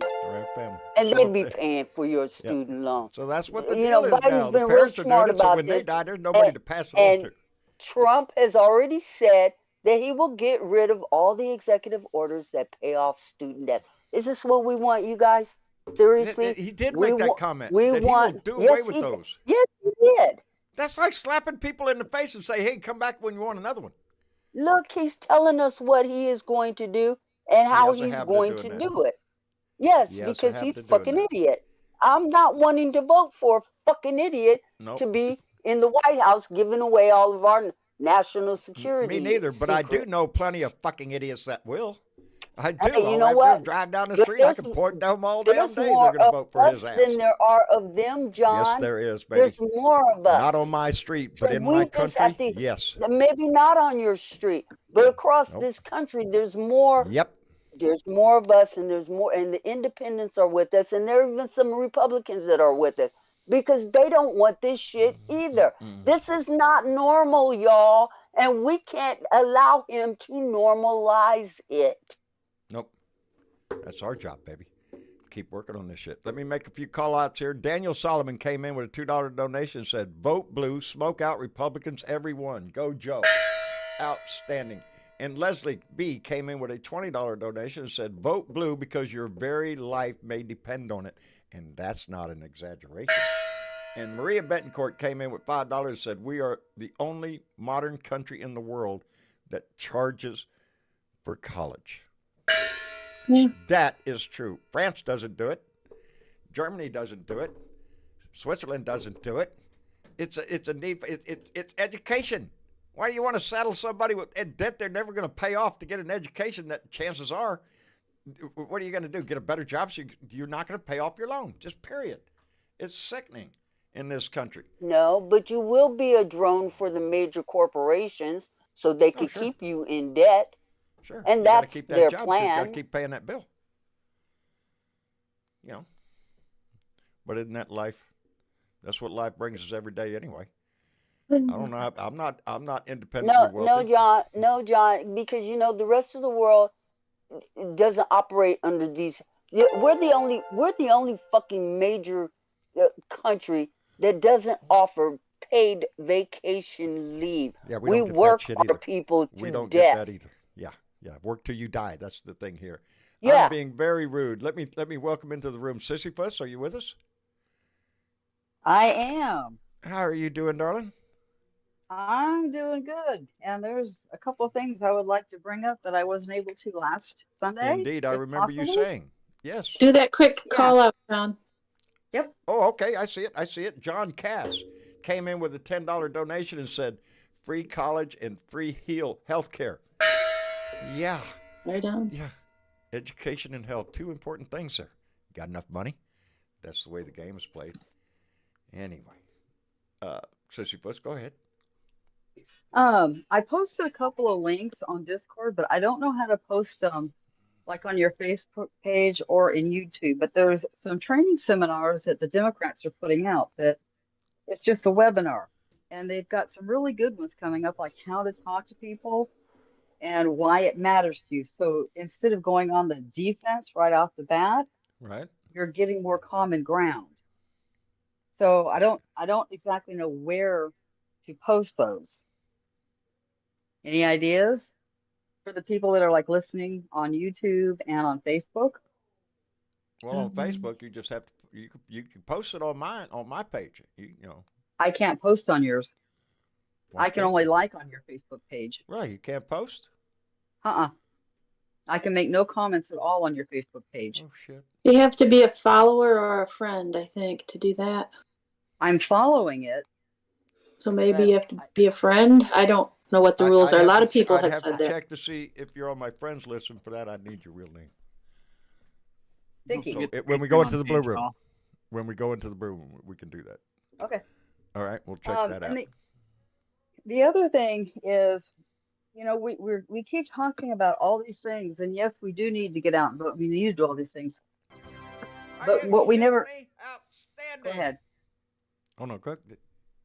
And they'd be paying for your student loan. So that's what the deal is now. Biden's The been real parents are doing smart it, so about when this. they die, there's nobody to pass it on to. Trump has already said that he will get rid of all the executive orders that pay off student debt. Is this what we want, you guys? Seriously, He did we make that wa- comment we that he want. will do Yes, away with he did. those. Yes, he did. That's like slapping people in the face and say, "Hey, come back when you want another one." Look, he's telling us what he is going to do and He how has a he's habit of going doing to that. do it. Yes, He has a because habit he's of doing fucking that. idiot. I'm not wanting to vote for a fucking idiot Nope. to be in the White House giving away all of our national security Me neither, but I do secrets. know plenty of fucking idiots that will. I do. Hey, you All know I have to do is what? drive down the But street. I can point them all damn there's day. They're more going to of vote for us his ass. than there are of them, Yes, John. there is, baby. There's more of us. Not on my street, but So in we my just have country, to, yes. maybe not on your street, but across Nope. this country, there's more. Yep. There's more of us, and there's more, and the independents are with us, and there are even some Republicans that are with us because they don't want this shit either. This is not normal, y'all, and we can't allow him to normalize it. Nope. That's our job, baby. Keep working on this shit. Let me make a few call outs here. Daniel Solomon came in with a $2 donation and said, "Vote blue, smoke out Republicans, everyone. Go Joe." Outstanding. And Leslie B came in with a $20 donation and said, "Vote blue because your very life may depend on it." And that's not an exaggeration. And Maria Betancourt came in with $5 and said, "We are the only modern country in the world that charges for college." Yeah. That is true. France doesn't do it. Germany doesn't do it. Switzerland doesn't do it. It's a need. It's education. Why do you want to saddle somebody with a debt they're never going to pay off to get an education that chances are, what are you going to do? Get a better job so you're not going to pay off your loan. Just period. It's sickening in this country. No, but you will be a drone for the major corporations so they can sure. keep you in debt. Sure. And you got to that's keep that their job because you got to plan. keep paying that bill. You know. But isn't that life? That's what life brings us every day anyway. I don't know. I'm not independently wealthy. No, John, because you know the rest of the world doesn't operate under these. We're the only fucking major country that doesn't offer paid vacation leave. Yeah, we don't get work that shit our either. people to We don't death. get that either. Yeah. Work till you die. That's the thing here. Yeah. I'm being very rude. Let me welcome into the room Sisyphus. Are you with us? I am. How are you doing, darling? I'm doing good. And there's a couple of things I would like to bring up that I wasn't able to last Sunday. Indeed, I if remember you possible. saying. Yes. Do that quick Yeah. call out, John. Yep. Oh, okay. I see it. John Cass came in with a $10 donation and said, "Free college and free health care." Yeah. Right on. Yeah. Education and health. Two important things, sir. Got enough money? That's the way the game is played. Anyway. Sisyphus, go ahead. I posted a couple of links on Discord, but I don't know how to post them like on your Facebook page or in YouTube. But there's some training seminars that the Democrats are putting out that it's just a webinar. And they've got some really good ones coming up, like how to talk to people and why it matters to you. So instead of going on the defense right off the bat, Right. you're getting more common ground. So I don't exactly know where to post those. Any ideas for the people that are like listening on YouTube and on Facebook? Well, on Facebook, you just have to you can post it on my page. You know. I can't post on yours. Why I can can't only you? like on your Facebook page. Really, you can't post? I can make no comments at all on your Facebook page. Oh shit. You have to be a follower or a friend, I think, to do that. I'm following it. So maybe you have to be a friend. I don't know what the rules are. A lot of people have said to that. check to see if you're on my friends list, and for that, I'd need your real name. Thank you. So when we go into the blue room, we can do that. Okay. All right, we'll check that out. And the other thing is, you know, we keep talking about all these things, and yes, we do need to get out and vote. We need to do all these things. But what we never. Outstanding. Go ahead. Oh no,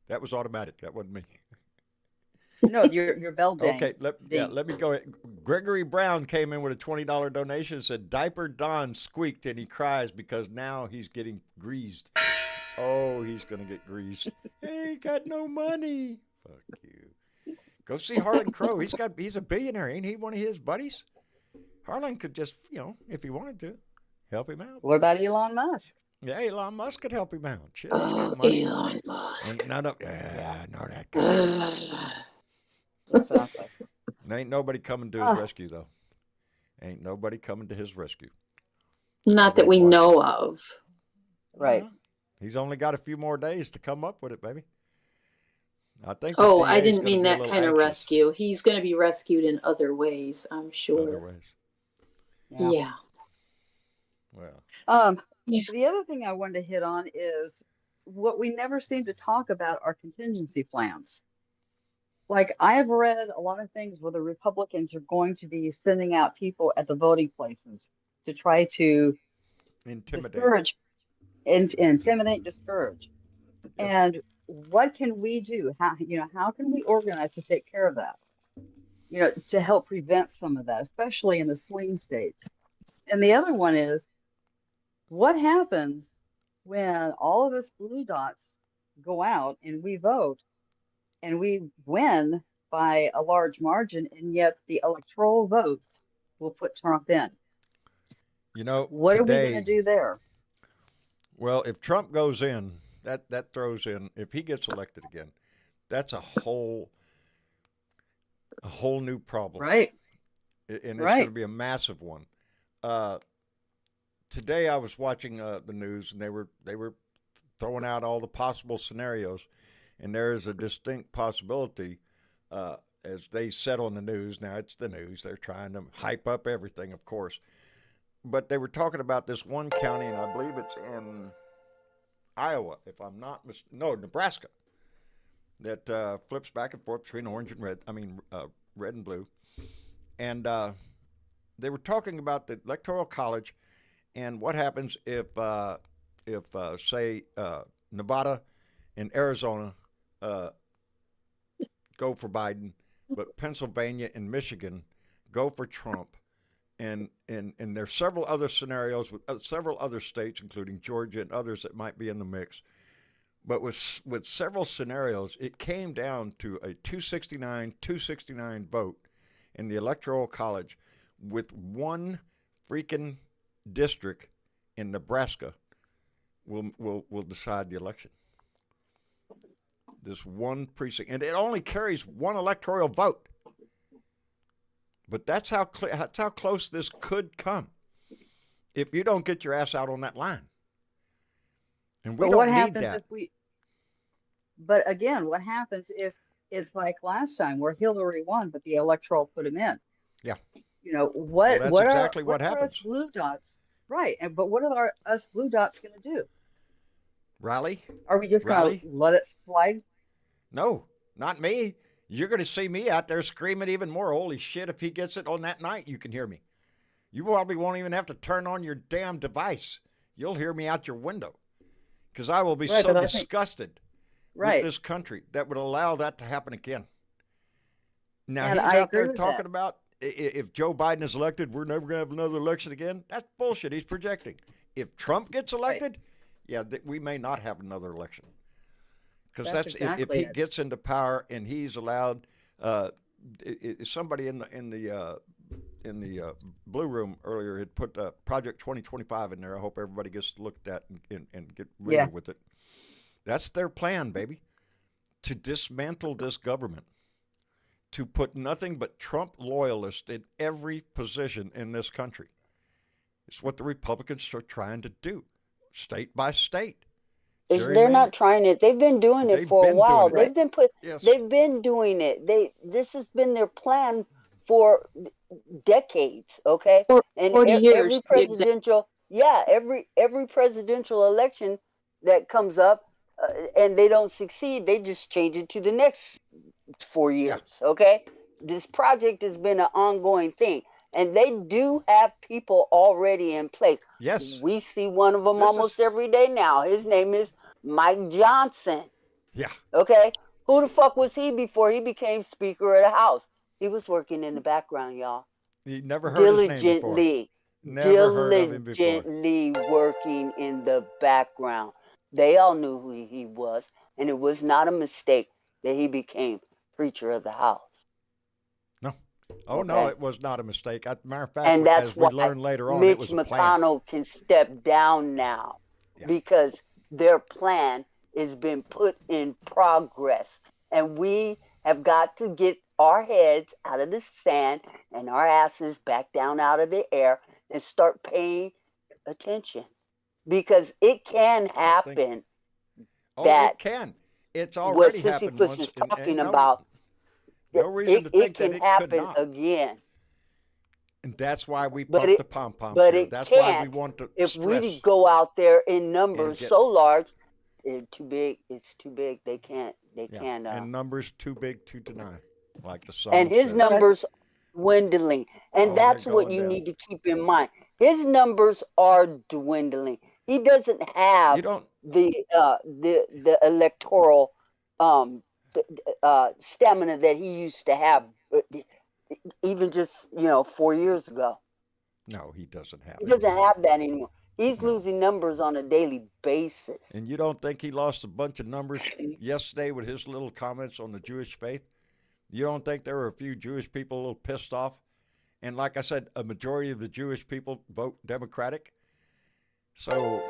that was automatic. That wasn't me. No, your bell ding. Okay, let me go. Gregory Brown came in with a $20 donation and said, "Diaper Don squeaked and he cries because now he's getting greased." Oh, he's going to get greased. Hey, got no money. Fuck you. Go see Harlan Crow. He's a billionaire. Ain't he one of his buddies? Harlan could just, if he wanted to, Help him out. What about Elon Musk? Yeah, Elon Musk could help him out. Shit, he's got Oh, money. Elon Musk. Ain't none of Yeah, no that guy. exactly. Ain't nobody coming to his Ah, rescue though. Ain't nobody coming to his rescue. Not that we Everybody's watching. know of. right. Well, he's only got a few more days to come up with it, baby. I think the Oh, DA I is didn't going to mean be a that little kind of anxious. rescue. He's going to be rescued in other ways, I'm Other sure. ways. Yeah. Yeah. Well, Yeah. The other thing I wanted to hit on is what we never seem to talk about are contingency plans. Like I have read a lot of things where the Republicans are going to be sending out people at the voting places to try to intimidate. discourage and intimidate, discourage. Yes. And what can we do? How can we organize to take care of that? To help prevent some of that, especially in the swing states. And the other one is what happens when all of us blue dots go out and we vote and we win by a large margin, and yet the electoral votes will put Trump in. You know, What are we going to today, do there? well, if Trump goes in, that throws in. If he gets elected again, that's a whole new problem, Right, and it's going to right. be a massive one. Uh, Today I was watching the news, and they were throwing out all the possible scenarios, and there is a distinct possibility, as they said on the news. Now it's the news; they're trying to hype up everything, of course. But they were talking about this one county, and I believe it's in Iowa, if I'm not no, Nebraska, that flips back and forth between orange and red. I mean, red and blue, and they were talking about the Electoral College. And what happens if say, Nevada and Arizona go for Biden, but Pennsylvania and Michigan go for Trump, and there's several other scenarios with several other states, including Georgia and others that might be in the mix. But with several scenarios, it came down to a 269 vote in the Electoral College, with one freaking district in Nebraska will decide the election. This one precinct, and it only carries one electoral vote. But that's how close this could come if you don't get your ass out on that line. And we But what don't need happens that. if we? But again, what happens if it's like last time where Hillary won, but the electoral put him in? Yeah. Well, Well, that's exactly what are us happens. blue dots? Right, but what are us blue dots going to do? Rally? Are we just going Rally? to let it slide? No, not me. You're going to see me out there screaming even more. Holy shit, if he gets it on that night, you can hear me. You probably won't even have to turn on your damn device. You'll hear me out your window, because I will be Right, so but I think- disgusted Right. with this country that would allow that to happen again. Now, And he's I out there agree with talking that. about if Joe Biden is elected, we're never going to have another election again. That's bullshit. He's projecting. If Trump gets elected, yeah, we may not have another election. Because That's if exactly he it. gets into power and he's allowed, somebody in the blue room earlier had put Project 2025 in there. I hope everybody gets to look at that and get familiar Yeah. with it. That's their plan, baby, to dismantle this government, to put nothing but Trump loyalists in every position in this country. It's what the Republicans are trying to do, state by state. They're not trying it. They've been doing it for a while. Doing it. They've been doing it. This has been their plan for decades, okay? And 40 years, every to be exact. presidential, every presidential election that comes up, and they don't succeed, they just change it to the next 4 years, okay? This project has been an ongoing thing, and they do have people already in place. Yes. We see one of them almost every day now. His name is Mike Johnson. Yeah. Okay? Who the fuck was he before he became Speaker of the House? He was working in the background, y'all. You never heard his name before. Never heard of him before. Diligently working in the background. They all knew who he was, and it was not a mistake that he became Preacher of the House. No. Oh no, Okay. it was not a mistake. Matter of fact, And that's as we why learned later on, it Mitch was a plan. McConnell can step down now Yeah. because their plan has been put in progress. And we have got to get our heads out of the sand and our asses back down out of the air and start paying attention because it can I think. happen Oh, that it can. It's what already happened Sisyphus once, is and talking no, about, no reason to it think that can it could happen not. again. And that's why we But pump it the pom poms but here. it That's why we can't want to if we stress go out there in and numbers get. so large. It's too big. It's too big. They can't. They Yeah, can't. and numbers too big to deny, like the And song his says. But I, numbers dwindling, and Oh, they're that's what going you down. need to keep in mind. His numbers are dwindling. He doesn't You have don't. the electoral stamina that he used to have, even just 4 years ago. No, he doesn't have He it. doesn't have that anymore. He's No. losing numbers on a daily basis. And you don't think he lost a bunch of numbers yesterday with his little comments on the Jewish faith? You don't think there were a few Jewish people a little pissed off? And like I said, a majority of the Jewish people vote Democratic. So,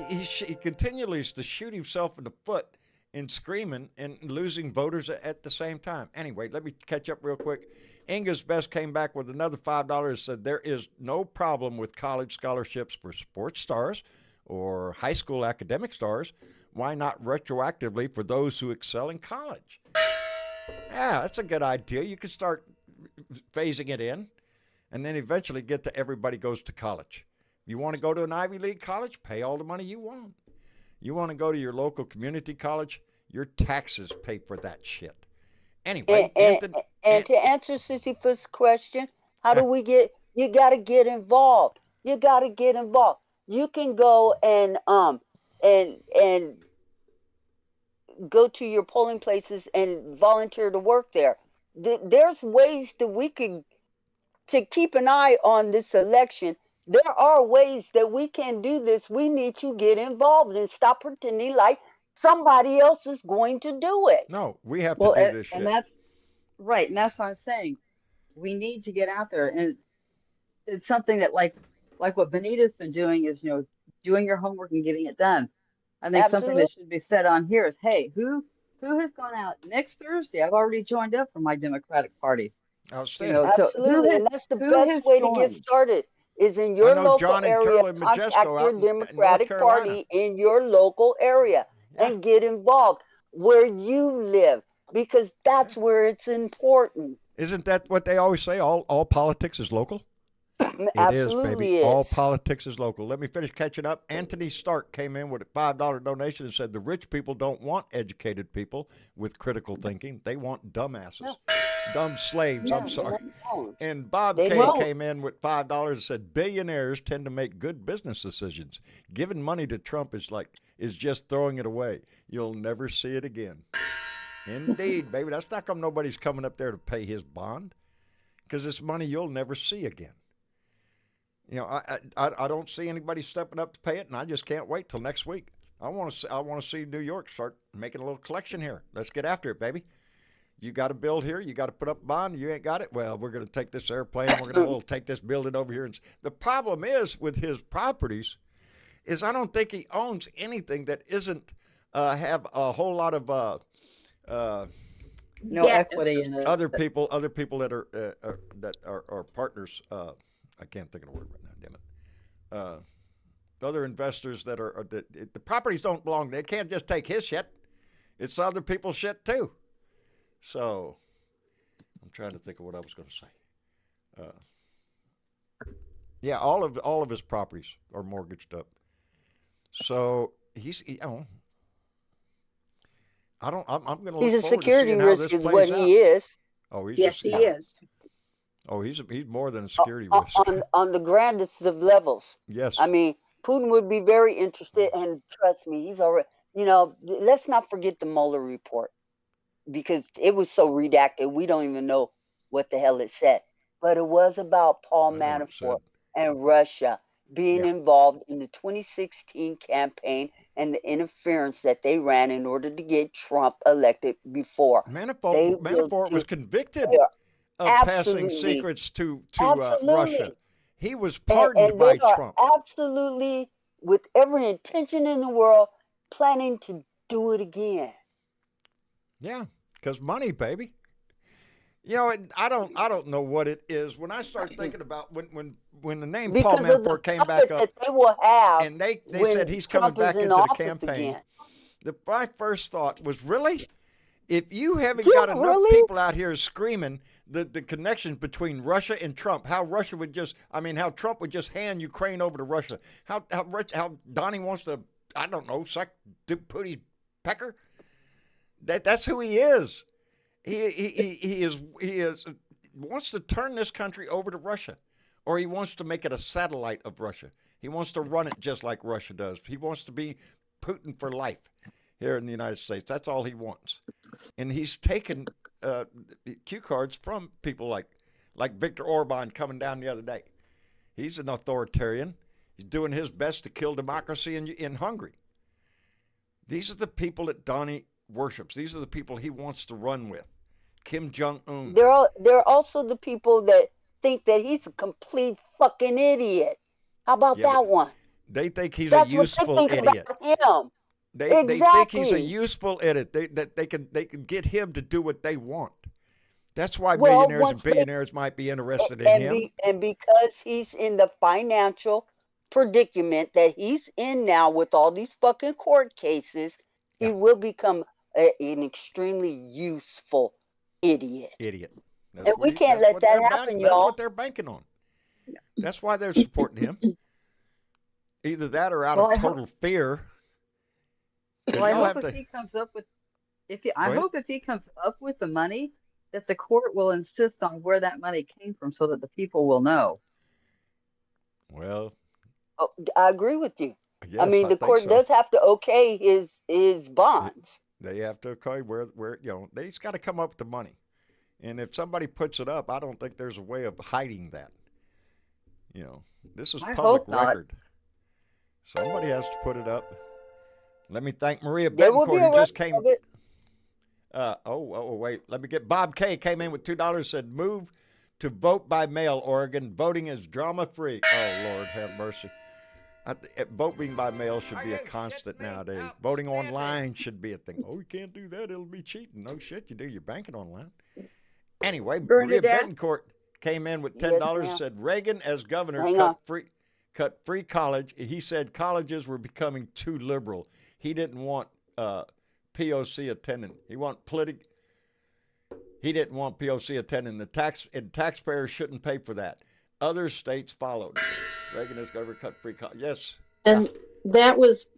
he continues to shoot himself in the foot and screaming and losing voters at the same time. Anyway, let me catch up real quick. Inga's Best came back with another $5, said there is no problem with college scholarships for sports stars or high school academic stars. Why not retroactively for those who excel in college? Yeah, that's a good idea. You could start phasing it in and then eventually get to everybody goes to college. You want to go to an Ivy League college? Pay all the money you want. You want to go to your local community college? Your taxes pay for that shit. Anyway, And to answer Sisyphus' question, how do we get? You got to get involved. You got to get involved. You can go and go to your polling places and volunteer to work there. There's ways that we could to keep an eye on this election. There are ways that we can do this. We need to get involved and stop pretending like somebody else is going to do it. no, we have to well, do this and shit. that's right, and that's what I'm saying. We need to get out there, and it's something that like what Benita's been doing is doing your homework and getting it done. I think something Absolutely. that should be said on here is, hey, who has gone out next Thursday? I've already joined up for my Democratic Party. Outstanding. So Absolutely. And that's the who best has way to get joined? started is in I your know local John and area. Carolyn Contact Majesco your out in North Democratic Carolina. Party in your local area Yeah. and get involved where you live because that's where it's important. Isn't that what they always say? All politics is local? It is, Absolutely baby. is. All politics is local. Let me finish catching up. Anthony Stark came in with a $5 donation and said the rich people don't want educated people with critical thinking. They want dumbasses. No. Dumb slaves, I'm No, sorry. they don't. And Bob They K don't. came in with $5 and said billionaires tend to make good business decisions. Giving money to Trump is just throwing it away. You'll never see it again. Indeed, baby. That's not come nobody's coming up there to pay his bond because it's money you'll never see again. I don't see anybody stepping up to pay it, and I just can't wait till next week. I want to see New York start making a little collection here. Let's get after it, baby. You got to build here. You got to put up a bond. You ain't got it. Well, we're going to take this airplane. We're going to take this building over here. And the problem is with his properties is I don't think he owns anything that isn't have a whole lot of No Yes. equity in it. other people that are partners. I can't think of the word right now. Damn it. Other investors that are the properties don't belong. They can't just take his shit. It's other people's shit too. So I'm trying to think of what I was going to say. Yeah, all of his properties are mortgaged up. So I'm going to look He's a forward to security seeing how risk this is plays what out. he is. Oh, he's Yes, he is. Oh, he's more than a security risk. On the grandest of levels. Yes. I mean, Putin would be very interested, and trust me, he's already. Let's not forget the Mueller report because it was so redacted. We don't even know what the hell it said, but it was about Paul I know what it said. Manafort and Russia being Yeah. involved in the 2016 campaign and the interference that they ran in order to get Trump elected before. Manafort was convicted of passing Absolutely. secrets to Absolutely. Russia. He was pardoned And by they are Trump. absolutely, with every intention in the world, planning to do it again. Yeah, because money, baby. You know, I don't know what it is. When I start thinking about when the name Paul Because of the Manafort came back puppet up, that they will have and they when said he's coming Trump is back in into the office campaign. again. My first thought was, really? If you haven't Yeah, got enough really? people out here screaming the connections between Russia and Trump, how Trump would just hand Ukraine over to Russia, how Donnie wants to, I don't know, suck Putin's pecker. That's who he is. He is wants to turn this country over to Russia, or he wants to make it a satellite of Russia. He wants to run it just like Russia does. He wants to be Putin for life here in the United States. That's all he wants. And he's taken cue cards from people like Viktor Orban coming down the other day. He's an authoritarian. He's doing his best to kill democracy in Hungary. These are the people that Donnie worships. These are the people he wants to run with. Kim Jong-un. They're also the people that think that he's a complete fucking idiot. How about that one? They think he's That's a useful what they think idiot. about him. They think he's a Exactly. useful idiot. They can get him to do what they want. That's why Well, millionaires and once they billionaires might be interested in him. and because he's in the financial predicament that he's in now with all these fucking court cases, he Yeah. will become an extremely useful idiot. Idiot. That's And what we can't that's let what that they're happen, That's y'all. what they're banking on. That's why they're supporting him. Either that or out Well, of I hope- total fear. Well, I Y'all hope have if to- he comes up with, Go ahead. hope if he comes up with the money, that the court will insist on where that money came from, so that the people will know. Well, Oh, I agree with you. yes, I mean, the think court so. does have to okay his bonds. They have to okay where they's got to come up with the money, and if somebody puts it up, I don't think there's a way of hiding that. This is I public hope not. record. Somebody has to put it up. Let me thank Maria There will be Betancourt a who just record came. of it. Wait. Let me get Bob K. came in with $2. Said move to vote by mail. Oregon voting is drama free. Oh Lord, have mercy. Voting by mail should be a constant nowadays. Voting online should be a thing. Oh, you can't do that. It'll be cheating. No shit, you do. You're banking online. Anyway, Maria Bernadette? Betancourt came in with Yes, $10. ma'am. Said Reagan as governor Hang on. cut free college. He said colleges were becoming too liberal. He didn't want POC attending. He didn't want POC attending. Taxpayers shouldn't pay for that. Other states followed. Reagan is governor cut free college. Yes. And that was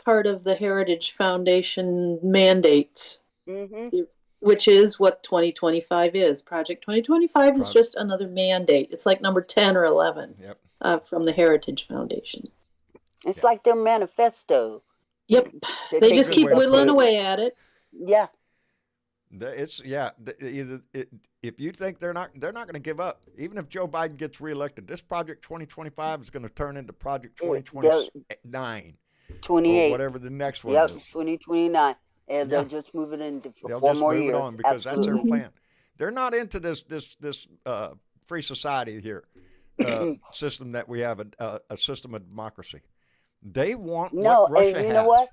part of the Heritage Foundation mandates, Mm-hmm. which is what 2025 is. Project 2025 is just another mandate. It's like number 10 or 11 from the Heritage Foundation. It's like their manifesto. Yep. that They just good keep way to put whittling it. away at it. Yeah. If you think they're not going to give up, even if Joe Biden gets reelected, this Project 2025 is going to turn into Project 2029, 28. or whatever the next one Yep, is. 2029. And Yeah. they'll just move it into They'll four just more move years. it on because that's their Absolutely. plan. They're not into this free society here system that we have, a system of democracy. They want No, what Russia and you has. know what?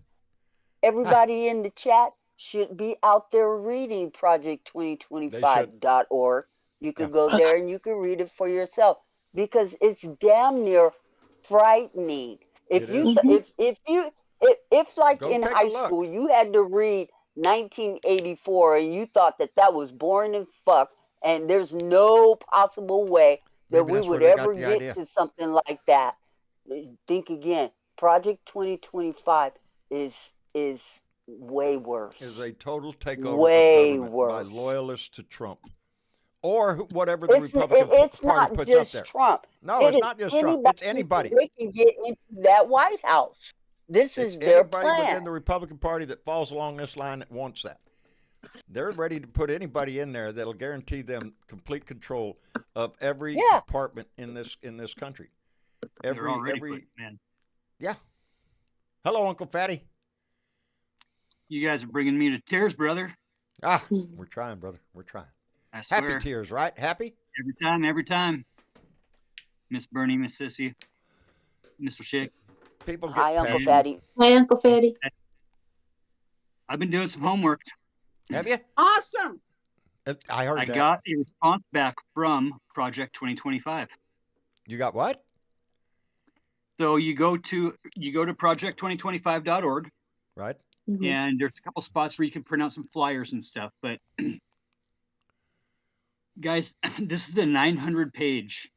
Everybody in the chat should be out there reading project2025.org. You could go there and you can read it for yourself because it's damn near frightening. If like Go in take a high look. school you had to read 1984 and you thought that was boring and fuck, and there's no possible way that Maybe we that's would where they got ever the get idea. to something like that. Think again. Project 2025 is way worse. Is a total takeover Way of government by worse. loyalists to Trump, or whatever the It's Republican it's Party not puts up just there. Trump. No, It it's is not just Trump. It's anybody. They can get into that White House. This It's is their anybody within plan. the Republican Party that falls along this line that wants that. They're ready to put anybody in there that'll guarantee them complete control of every Yeah. department in this country. They're already putting them in. Yeah. Hello, Uncle Fatty. You guys are bringing me to tears, brother. We're trying, brother. We're trying. I swear. Happy tears, right? Happy? Every time. Miss Bernie, Miss Sissy, Mr. Schick. People get Hi, Uncle passionate. Fatty. Hi, Uncle Fatty. I've been doing some homework. Have you? Awesome. I heard I that. got a response back from Project 2025. You got what? So you go to project2025.org, Right. Mhm. and there's a couple spots where you can print out some flyers and stuff. But guys, this is a 900-page,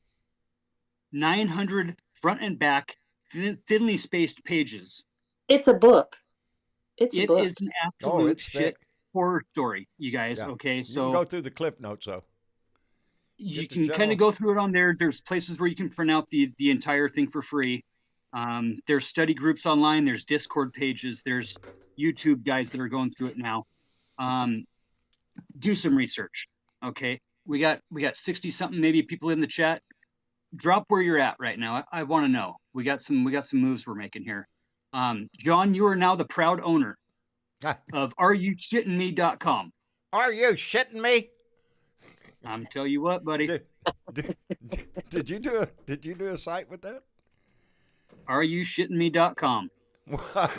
900 front and back, thinly spaced pages. It's a book. It's a It book. is an absolute it's shit thick. horror story, you guys. Yeah. Okay, You so can go through the cliff notes, though. you Get the can kind general- of go through it on there. There's places where you can print out the entire thing for free. There's study groups online. There's Discord pages. There's YouTube guys that are going through it now. Do some research. Okay, we got 60 something maybe people in the chat. Drop where you're at right now. I want to know. We got some moves we're making here. John, you are now the proud owner of areyousshittingme.com. Are you shitting me? I'm tell you what, buddy. Did you do a site with that? areyousshittingme.com.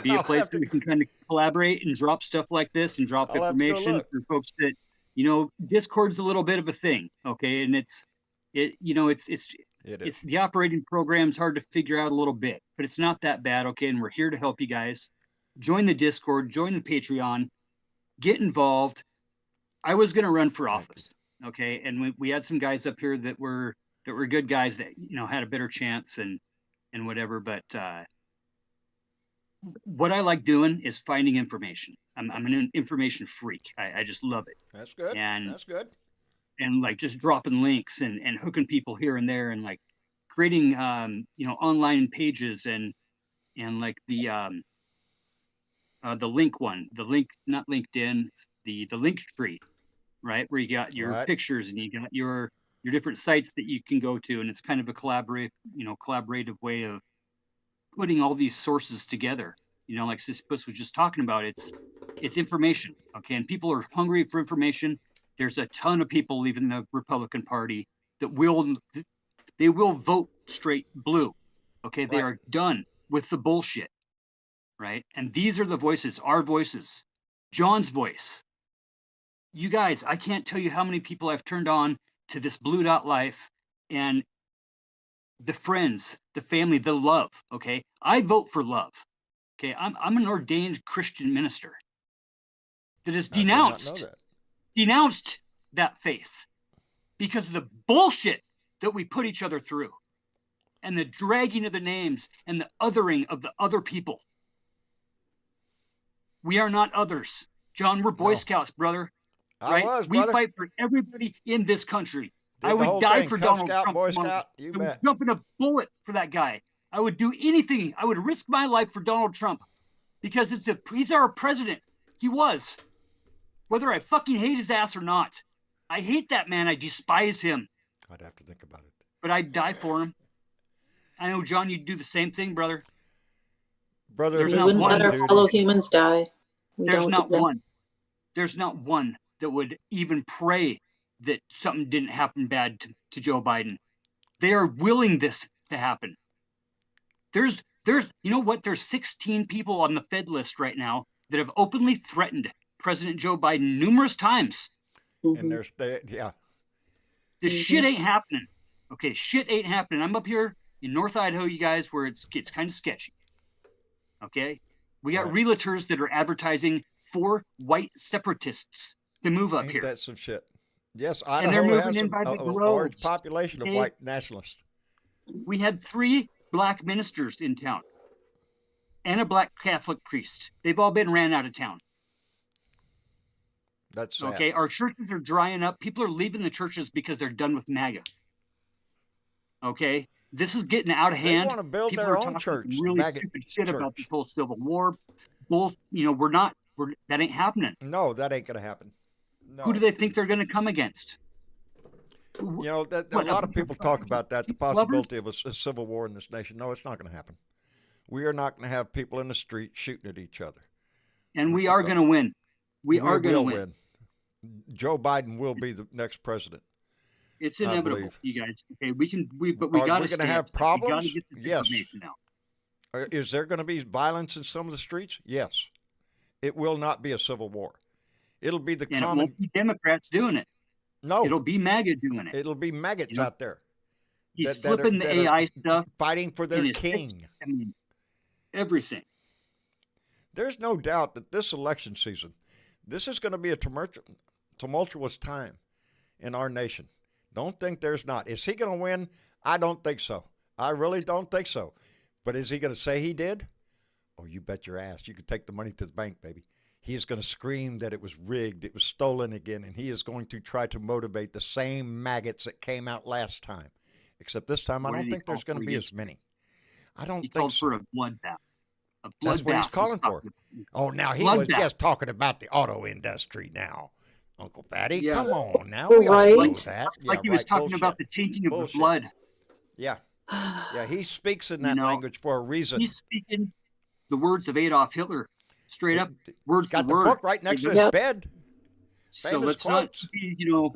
Be a place that we can kind of collaborate and drop stuff like this and drop I'll have to go information look. for folks that, Discord's a little bit of a thing, okay? And it's the operating program's hard to figure out a little bit, but it's not that bad, okay? And we're here to help you guys. Join the Discord, join the Patreon, get involved. I was going to run for office, okay? And we had some guys up here that were good guys that, had a better chance and whatever, but what I like doing is finding information. I'm an information freak. I just love it. That's good. That's good. And like just dropping links and hooking people here and there and like creating online pages and like the link one, not LinkedIn, the link tree, right? Where you got your pictures and you got your different sites that you can go to, and it's kind of a collaborative way of putting all these sources together. Like Sisyphus was just talking about, it's information, okay? And people are hungry for information. There's a ton of people leaving the Republican Party that will vote straight blue, okay? They are done with the bullshit, right? And these are the voices, our voices, John's voice. You guys, I can't tell you how many people I've turned on to this Blue Dot Life and the friends, the family, the love, okay? I vote for love, okay? I'm an ordained Christian minister that has denounced that faith because of the bullshit that we put each other through and the dragging of the names and the othering of the other people. We are not others. John, we're Boy Scouts, brother. Right? We fight for everybody in this country. I would die for Donald Trump. Boy Scout, I would jump in a bullet for that guy. I would do anything. I would risk my life for Donald Trump because he's our president. He was. Whether I fucking hate his ass or not. I hate that man. I despise him. I'd have to think about it. But I'd die for him. I know, John, you'd do the same thing, brother. There's not one. Let our fellow humans die. There's not one. There's not one that would even pray that something didn't happen bad to Joe Biden. They are willing this to happen. There's you know what? There's 16 people on the Fed list right now that have openly threatened President Joe Biden numerous times. And this shit ain't happening. Okay, shit ain't happening. I'm up here in North Idaho, you guys, where it's kind of sketchy. Okay? We got realtors that are advertising for white separatists to move up here. That's some shit. Yes, and they're Idaho moving has in by the a large droves. population of white nationalists. We had 3 black ministers in town and a black Catholic priest. They've all been ran out of town. That's sad. Okay. Our churches are drying up. People are leaving the churches because they're done with MAGA. Okay. This is getting out of hand. They want to build People their are own talking church. really stupid shit about this whole Civil War. That ain't happening. No, that ain't going to happen. No. Who do they think they're going to come against? A lot of people talk about that, the possibility of a civil war in this nation. No, it's not going to happen. We are not going to have people in the street shooting at each other. And we are going to win. We are going to win. Joe Biden will be the next president. It's I inevitable, believe. you guys. Okay, but we Are got we to going to stay have upset. We got to problems? get this Yes. information out. Is there going to be violence in some of the streets? Yes. It will not be a civil war. It'll be the And it common. won't be Democrats doing it. No, It'll be MAGA doing it. it'll be maggots You know, out there He's that are- flipping the that are AI stuff fighting for their and his king. I mean, everything. There's no doubt that this election season, this is going to be a tumultuous time in our nation. Don't think there's not. Is he going to win? I don't think so. I really don't think so. But is he going to say he did? Oh, you bet your ass. You could take the money to the bank, baby. He is going to scream that it was rigged, it was stolen again, and he is going to try to motivate the same maggots that came out last time. Except this time, I What don't did he think there's call going to for be as yesterday? many. I don't He think called so. for a bloodbath. A bloodbath. That's what he's calling for. Oh, now he was Bloodbath. just talking about the auto industry now. Uncle Fatty, Yeah. come on now. We all Right. know that. Like Yeah, he was right, talking bullshit. about the changing of Bullshit. the blood. Yeah. Yeah, he speaks in You that know, language for a reason. He's speaking the words of Adolf Hitler, straight up, words Got for the word. book right next to his Yep. bed. So Famous let's quotes. not be,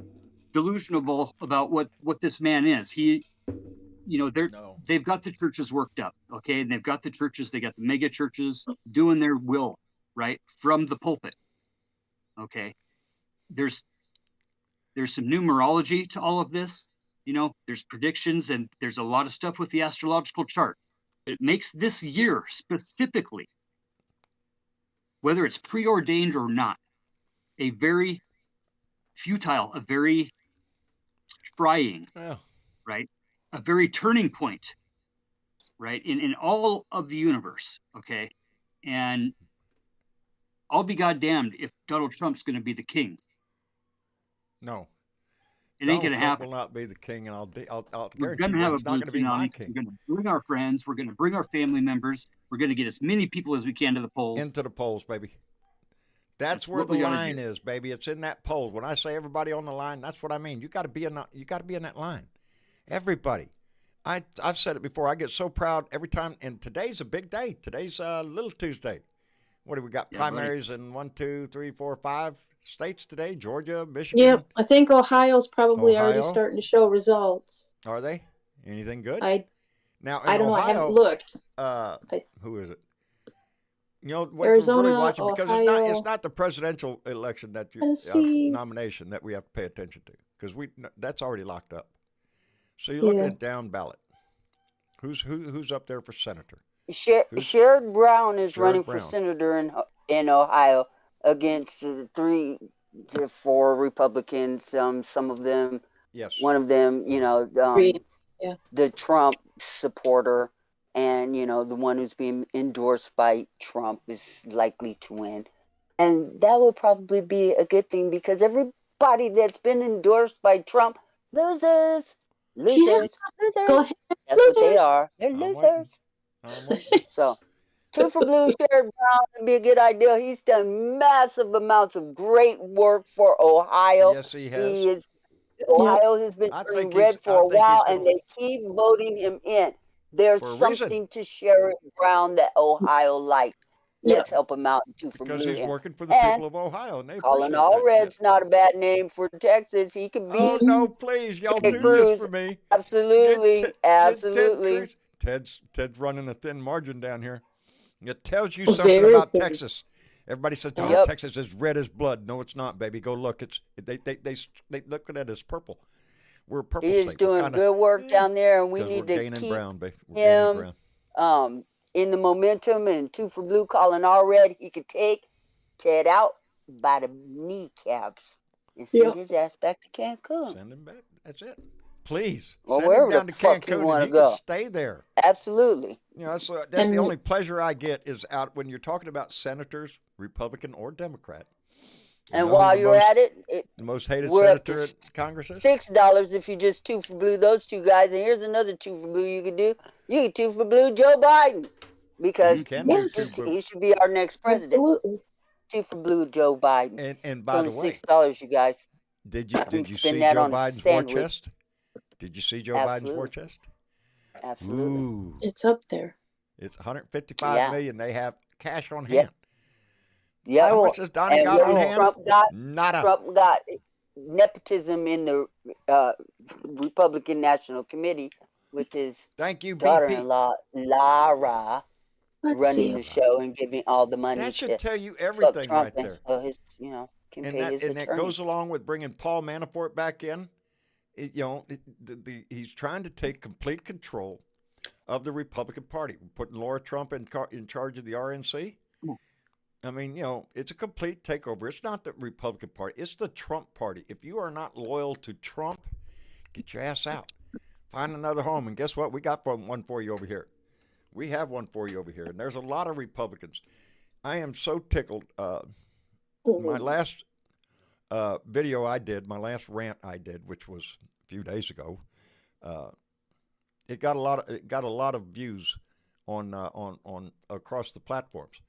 delusional about what this man is. He, No. they've got the churches worked up, okay, and they got the mega churches doing their will, right, from the pulpit. Okay, there's some numerology to all of this. There's predictions and there's a lot of stuff with the astrological chart. It makes this year specifically, whether it's preordained or not, a very futile, a very trying, Yeah. right? A very turning point, right? In all of the universe, okay? And I'll be goddamned if Donald Trump's going to be the king. No. It ain't Donald going to Trump happen. will not be the king, and I'll We're guarantee going to you have he's a not going blue to be my tsunami. We're king. going to bring our friends. We're going to bring our family members. We're going to get as many people as we can to the polls. Into the polls, baby. That's That's where what the we gotta line do. is, baby. It's in that poll. When I say everybody on the line, that's what I mean. You got to be in that line. Everybody. I've said it before. I get so proud every time. And today's a big day. Today's Little Tuesday. What do we got? Yeah, buddy. Primaries in 1, 2, 3, 4, 5 states today. Georgia, Michigan. Yep. I think Ohio's probably already Ohio? starting to show results. Are they? Anything good? I Now in I don't know. I haven't Ohio, looked. who is it? What Arizona, we're really watching, because Ohio, it's not the presidential election that Tennessee. nomination that we have to pay attention to, because that's already locked up. So you're looking Yeah. at down ballot. Who's up there for senator? Sherrod Brown is Sherrod running for Brown. senator in Ohio against the 4 Republicans. Some of them, Yes. one of them, Three. Yeah. the Trump supporter, and the one who's being endorsed by Trump is likely to win. And that would probably be a good thing, because everybody that's been endorsed by Trump, losers. Go ahead. That's what they Losers. are. They're I'm waiting. losers. I'm waiting. So, 2 for Blue, Sherrod Brown would be a good idea. He's done massive amounts of great work for Ohio. Yes, he has. Ohio has been I turning think red for a he's while, gonna- and they keep voting him in. There's For a reason. something to Sherrod Brown that Ohio likes. Yeah. Let's help him out in 2 for Because Blue. he's and working for the and people of Ohio, and they Colin appreciate that Allred's shit. not a bad name for Texas. He could be Oh no, please, y'all Ted do Cruz. this for me. absolutely, Get absolutely. Ted's running a thin margin down here. It tells you Oh, something very about thin. Texas. Everybody says, "Oh, Yep. Texas is red as blood." No, it's not, baby. Go look. They look at it as purple. We're a purple He is state. We're doing kinda- good work down there, and we because we're need to gaining keep ground, baby. We're gaining him ground. in the momentum. And 2 for Blue, Colin Allred, he could take Ted out by the kneecaps and send Yep. his ass back to Cancun. Send him back. That's it. Please Or send him wherever down the to fuck he Cancun, wanna and he can go. stay there. Absolutely. That's the And- only pleasure I get is out when you're talking about senators, Republican or Democrat. You And know who while the you're most- at it, the most hated we're up to senator at Congress is? $6 if you just 2 for Blue those 2 guys. And here's another 2 for Blue you could do. You could 2 for Blue Joe Biden, because You can Yes. do two. he should be our next president. Absolutely. 2 for Blue Joe Biden. And It's by the only way, $6, you guys. did can you spend see that Joe on a Biden's war sandwich. chest? Did you see Joe Biden's war Absolutely. chest? Absolutely. Ooh, It's up there. it's 155 Yeah. million they have cash on Yep. hand. Yep. How much has Donnie And got what on did hand? Trump got? Nada. Trump got nepotism in the Republican National Committee with his Thank you, BP. daughter-in-law, Lara, Let's running see. the show and giving all the money That should to tell you fuck everything Trump, right and there. so his, can And pay that his and that attorney. goes along with bringing Paul Manafort back in. He's trying to take complete control of the Republican Party, putting Laura Trump in charge of the RNC. I mean, it's a complete takeover. It's not the Republican Party. It's the Trump Party. If you are not loyal to Trump, get your ass out. Find another home. And guess what? We got one for you over here. We have one for you over here. And there's a lot of Republicans. I am so tickled. My last video I did, my last rant I did, which was a few days ago, it got a lot of views on across the platforms.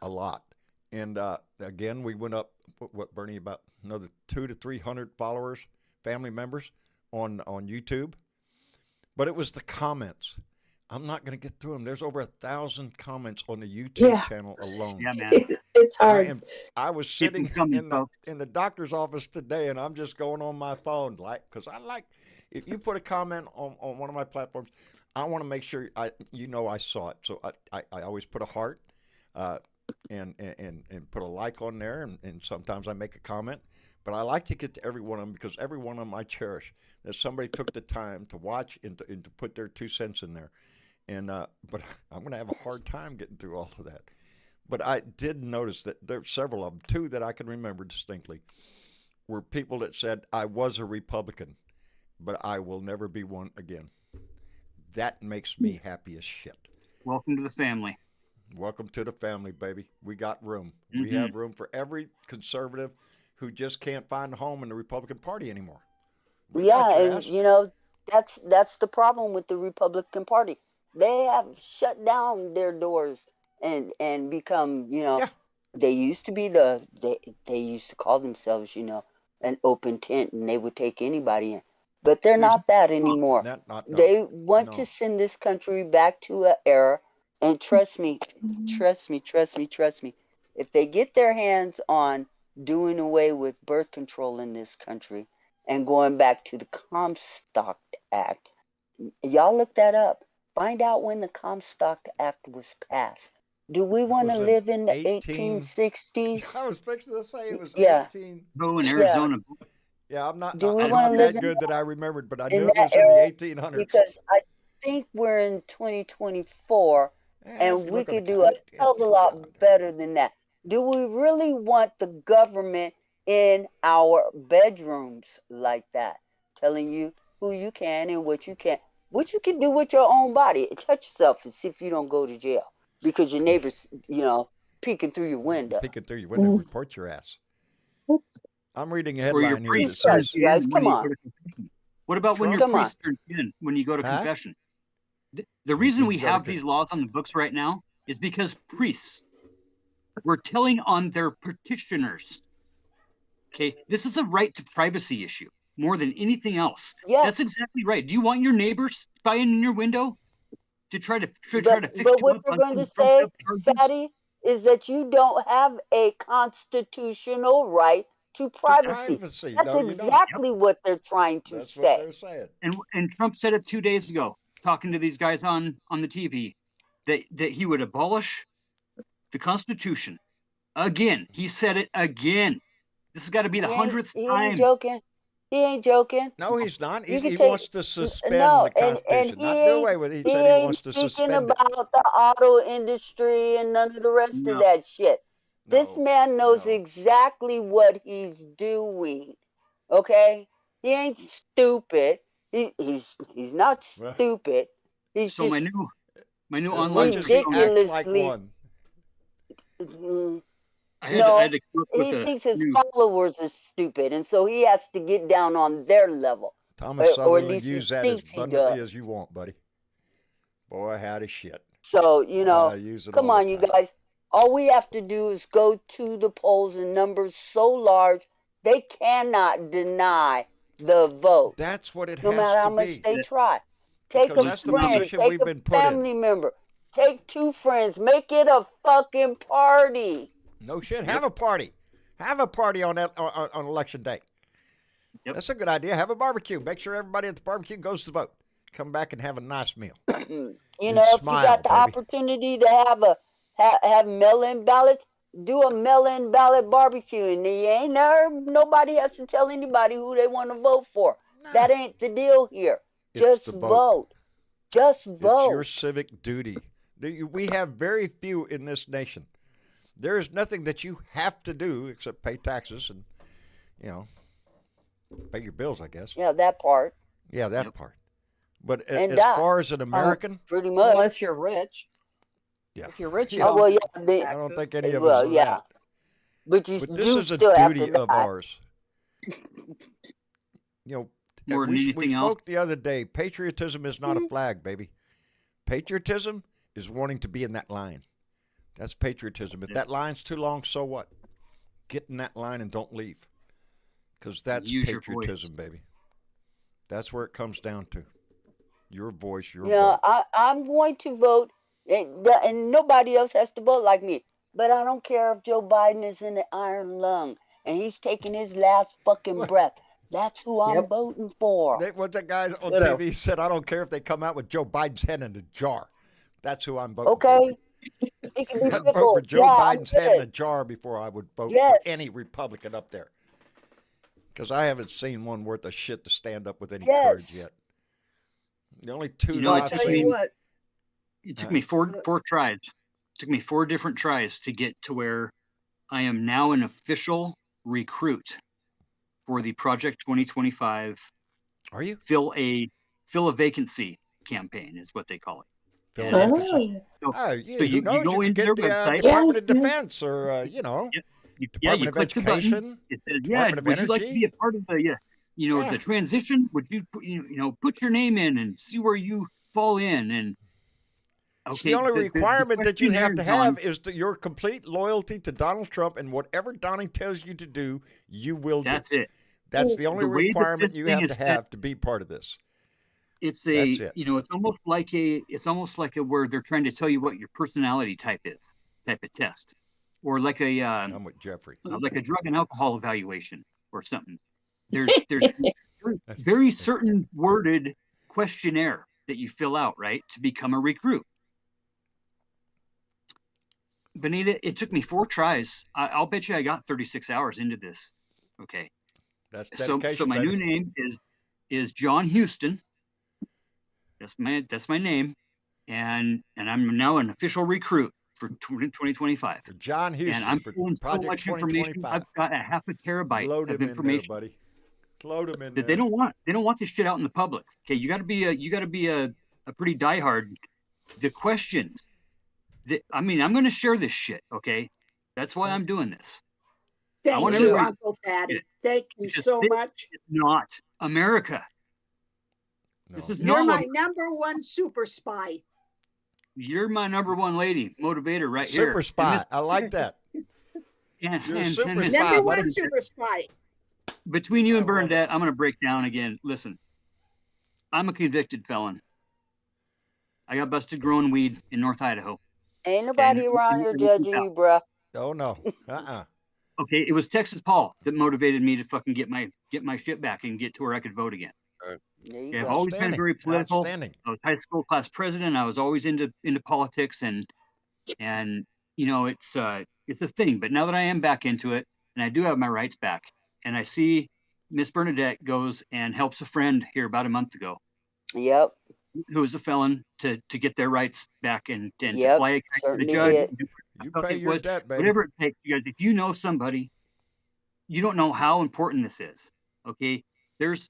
A lot. And again, we went up, what, Bernie, about another 200 to 300 followers, family members on YouTube. But it was the comments. I'm not going to get through them. There's over 1,000 comments on the YouTube channel alone. Yeah, man. It's hard. I was sitting in the doctor's office today, and I'm just going on my phone, because if you put a comment on one of my platforms, I want to make sure I saw it. So I always put a heart. And put a like on there, and sometimes I make a comment, but I like to get to every one of them because every one of them I cherish. That somebody took the time to watch and to put their 2 cents in there, but I'm going to have a hard time getting through all of that. But I did notice that there are several of them, 2 that I can remember distinctly, were people that said, I was a Republican, but I will never be one again. That makes me happy as shit. Welcome to the family. Welcome to the family, baby. We got room. Mm-hmm. We have room for every conservative who just can't find a home in the Republican Party anymore. And that's the problem with the Republican Party. They have shut down their doors and become, they used to be they used to call themselves, an open tent, and they would take anybody in. But they're not that anymore. They want to send this country back to an era. And trust me. If they get their hands on doing away with birth control in this country and going back to the Comstock Act, y'all look that up. Find out when the Comstock Act was passed. Do we want to live in the 1860s? I was fixing to say it was 18. in Arizona. Yeah, I'm not Do we I'm want not to that live good in that I remembered, but I in knew it was that in era? the 1800s. Because I think we're in 2024. And we could do a hell of a lot better than that. Do we really want the government in our bedrooms like that, telling you who you can and what you can't, what you can do with your own body? Touch yourself and see if you don't go to jail because your neighbor's, peeking through your window. Peeking through your window, report your ass. I'm reading a headline here that says, guys, come on. What about when your priest turns in when you go to confession? The reason we have these laws on the books right now is because priests were telling on their petitioners. Okay, this is a right to privacy issue more than anything else. Yes. That's exactly right. Do you want your neighbors spying in your window to try to fix but you up? What you're going to say, Fatty, is that you don't have a constitutional right to privacy. That's exactly what they're trying to say. What they're saying. And Trump said it 2 days ago, talking to these guys on the TV, that he would abolish the Constitution. Again, he said it again. This has got to be the 100th time. He ain't joking. He ain't joking. No, he's not. He wants to suspend the Constitution. Not do away with it. He said he wants to suspend it. Speaking about the auto industry and none of the rest of that shit. This man knows exactly what he's doing. Okay? He ain't stupid. He's not stupid. He's so just my new online ridiculously like one. He thinks his followers are stupid, and so he has to get down on their level. Thomas Sutherland, use that as abundantly as you want, buddy. Boy, howdy shit. So, come on, you guys. All we have to do is go to the polls in numbers so large, they cannot deny the vote. That's what it has to be. No matter how much they try. Take a friend, take a family member, take 2 friends, make it a fucking party. No shit. Have a party. Have a party on election day. Yep. That's a good idea. Have a barbecue. Make sure everybody at the barbecue goes to vote. Come back and have a nice meal. You And know, if smile, you got the baby. opportunity to have mail-in ballots, do a mail-in ballot barbecue, and you ain't there. Nobody has to tell anybody who they want to vote for. Nah. That ain't the deal here. It's Just the vote. vote. Just vote. It's your civic duty. We have very few in this nation. There is nothing that you have to do except pay taxes and, pay your bills, I guess. Yeah, that part. Yeah, that Yep. part. But And as die. far as an American, Pretty much. Unless you're rich. yeah. If you're rich, you Yeah. Oh, well, don't yeah. have They, I don't taxes. think any of well, us are yeah. that. But you But this do is a still have duty to of die. ours. More than we anything spoke else. the other day. Patriotism is not a flag, baby. Patriotism is wanting to be in that line. That's patriotism. If Yeah. that line's too long, so what? Get in that line and don't leave. Because that's Use your voice. patriotism, baby. That's where it comes down to. Your voice, your Yeah, vote. I'm going to vote, and nobody else has to vote like me. But I don't care if Joe Biden is in the iron lung and he's taking his last fucking breath. That's who I'm Yep. voting for. What's that guy on Ditto. TV said? I don't care if they come out with Joe Biden's head in a jar. That's who I'm voting Okay? He can be for. I'd vote for pickled. Joe Yeah, I'm Biden's head in a good. jar before I would vote Yes. for any Republican up there. Because I haven't seen one worth of shit to stand up with any Yes. courage yet. The only two You that know, I'll I've tell I you seen. mean- what. It took me four tries. It took me 4 different tries to get to where I am now an official recruit for the Project 2025 Are you? fill a vacancy campaign is what they call it. Phil And Davis? it's- Oh, so, Oh, yeah, so who you knows? go You could into get their the website. Department of Yeah, yeah. Defense or, You Department of click the button. Education. It says, Department of would you like to Energy? be a part of the, Yeah. the transition? Would you, put your name in and see where you fall in? And okay, The only requirement that you have to have questionnaire, is your complete loyalty to Donald Trump, and whatever Donald tells you to do, you will John, that's do. it. That's the only The way that requirement this you thing have is to set- have to be part of this. It's That's it. it's almost like a where they're trying to tell you what your personality type is, type of test, or like a I'm with Jeffrey. like a drug and alcohol evaluation or something. There's very certain worded questionnaire that you fill out, right, to become a recruit. Benita, it took me 4 tries. I'll bet you I got 36 hours into this. Okay. That's So dedication, my baby. new name is John Houston. That's my name, and I'm now an official recruit for 2025. For John Houston, And I'm for pulling so Project much information. 2025. I've got a half a terabyte Load of him in there, information buddy. Load him in that there. they don't want. They don't want this shit out in the public. Okay, you got to be a pretty diehard. The questions. I'm going to share this shit. Okay, that's why I'm doing this. Thank want you, everybody- Uncle Fatty. Thank you Because so this much. is not America. No. This is You're not. my number one super spy. You're my number one lady motivator right here. Super And spy. this- I like that. and- You're a and- super and this- spy, Number buddy. one super spy. Between you I and love Bernadette, I'm going to break down again. Listen, I'm a convicted felon. I got busted growing weed in North Idaho. Ain't nobody And- around and- here and- judging you, bruh. Oh, no. Uh-uh. Okay, it was Texas Paul that motivated me to fucking get my shit back and get to where I could vote again. There you Yeah, I've go. always been very political. Outstanding. I was high school class president. I was always into politics and it's a thing. But now that I am back into it and I do have my rights back, and I see Miss Bernadette goes and helps a friend here about a month ago Yep. who was a felon to get their rights back and to Yep, fly a kite to the certainly judge. did. and do You whatever pay it your was, debt, baby. whatever it takes, you guys. If you know somebody, you don't know how important this is. Okay, there's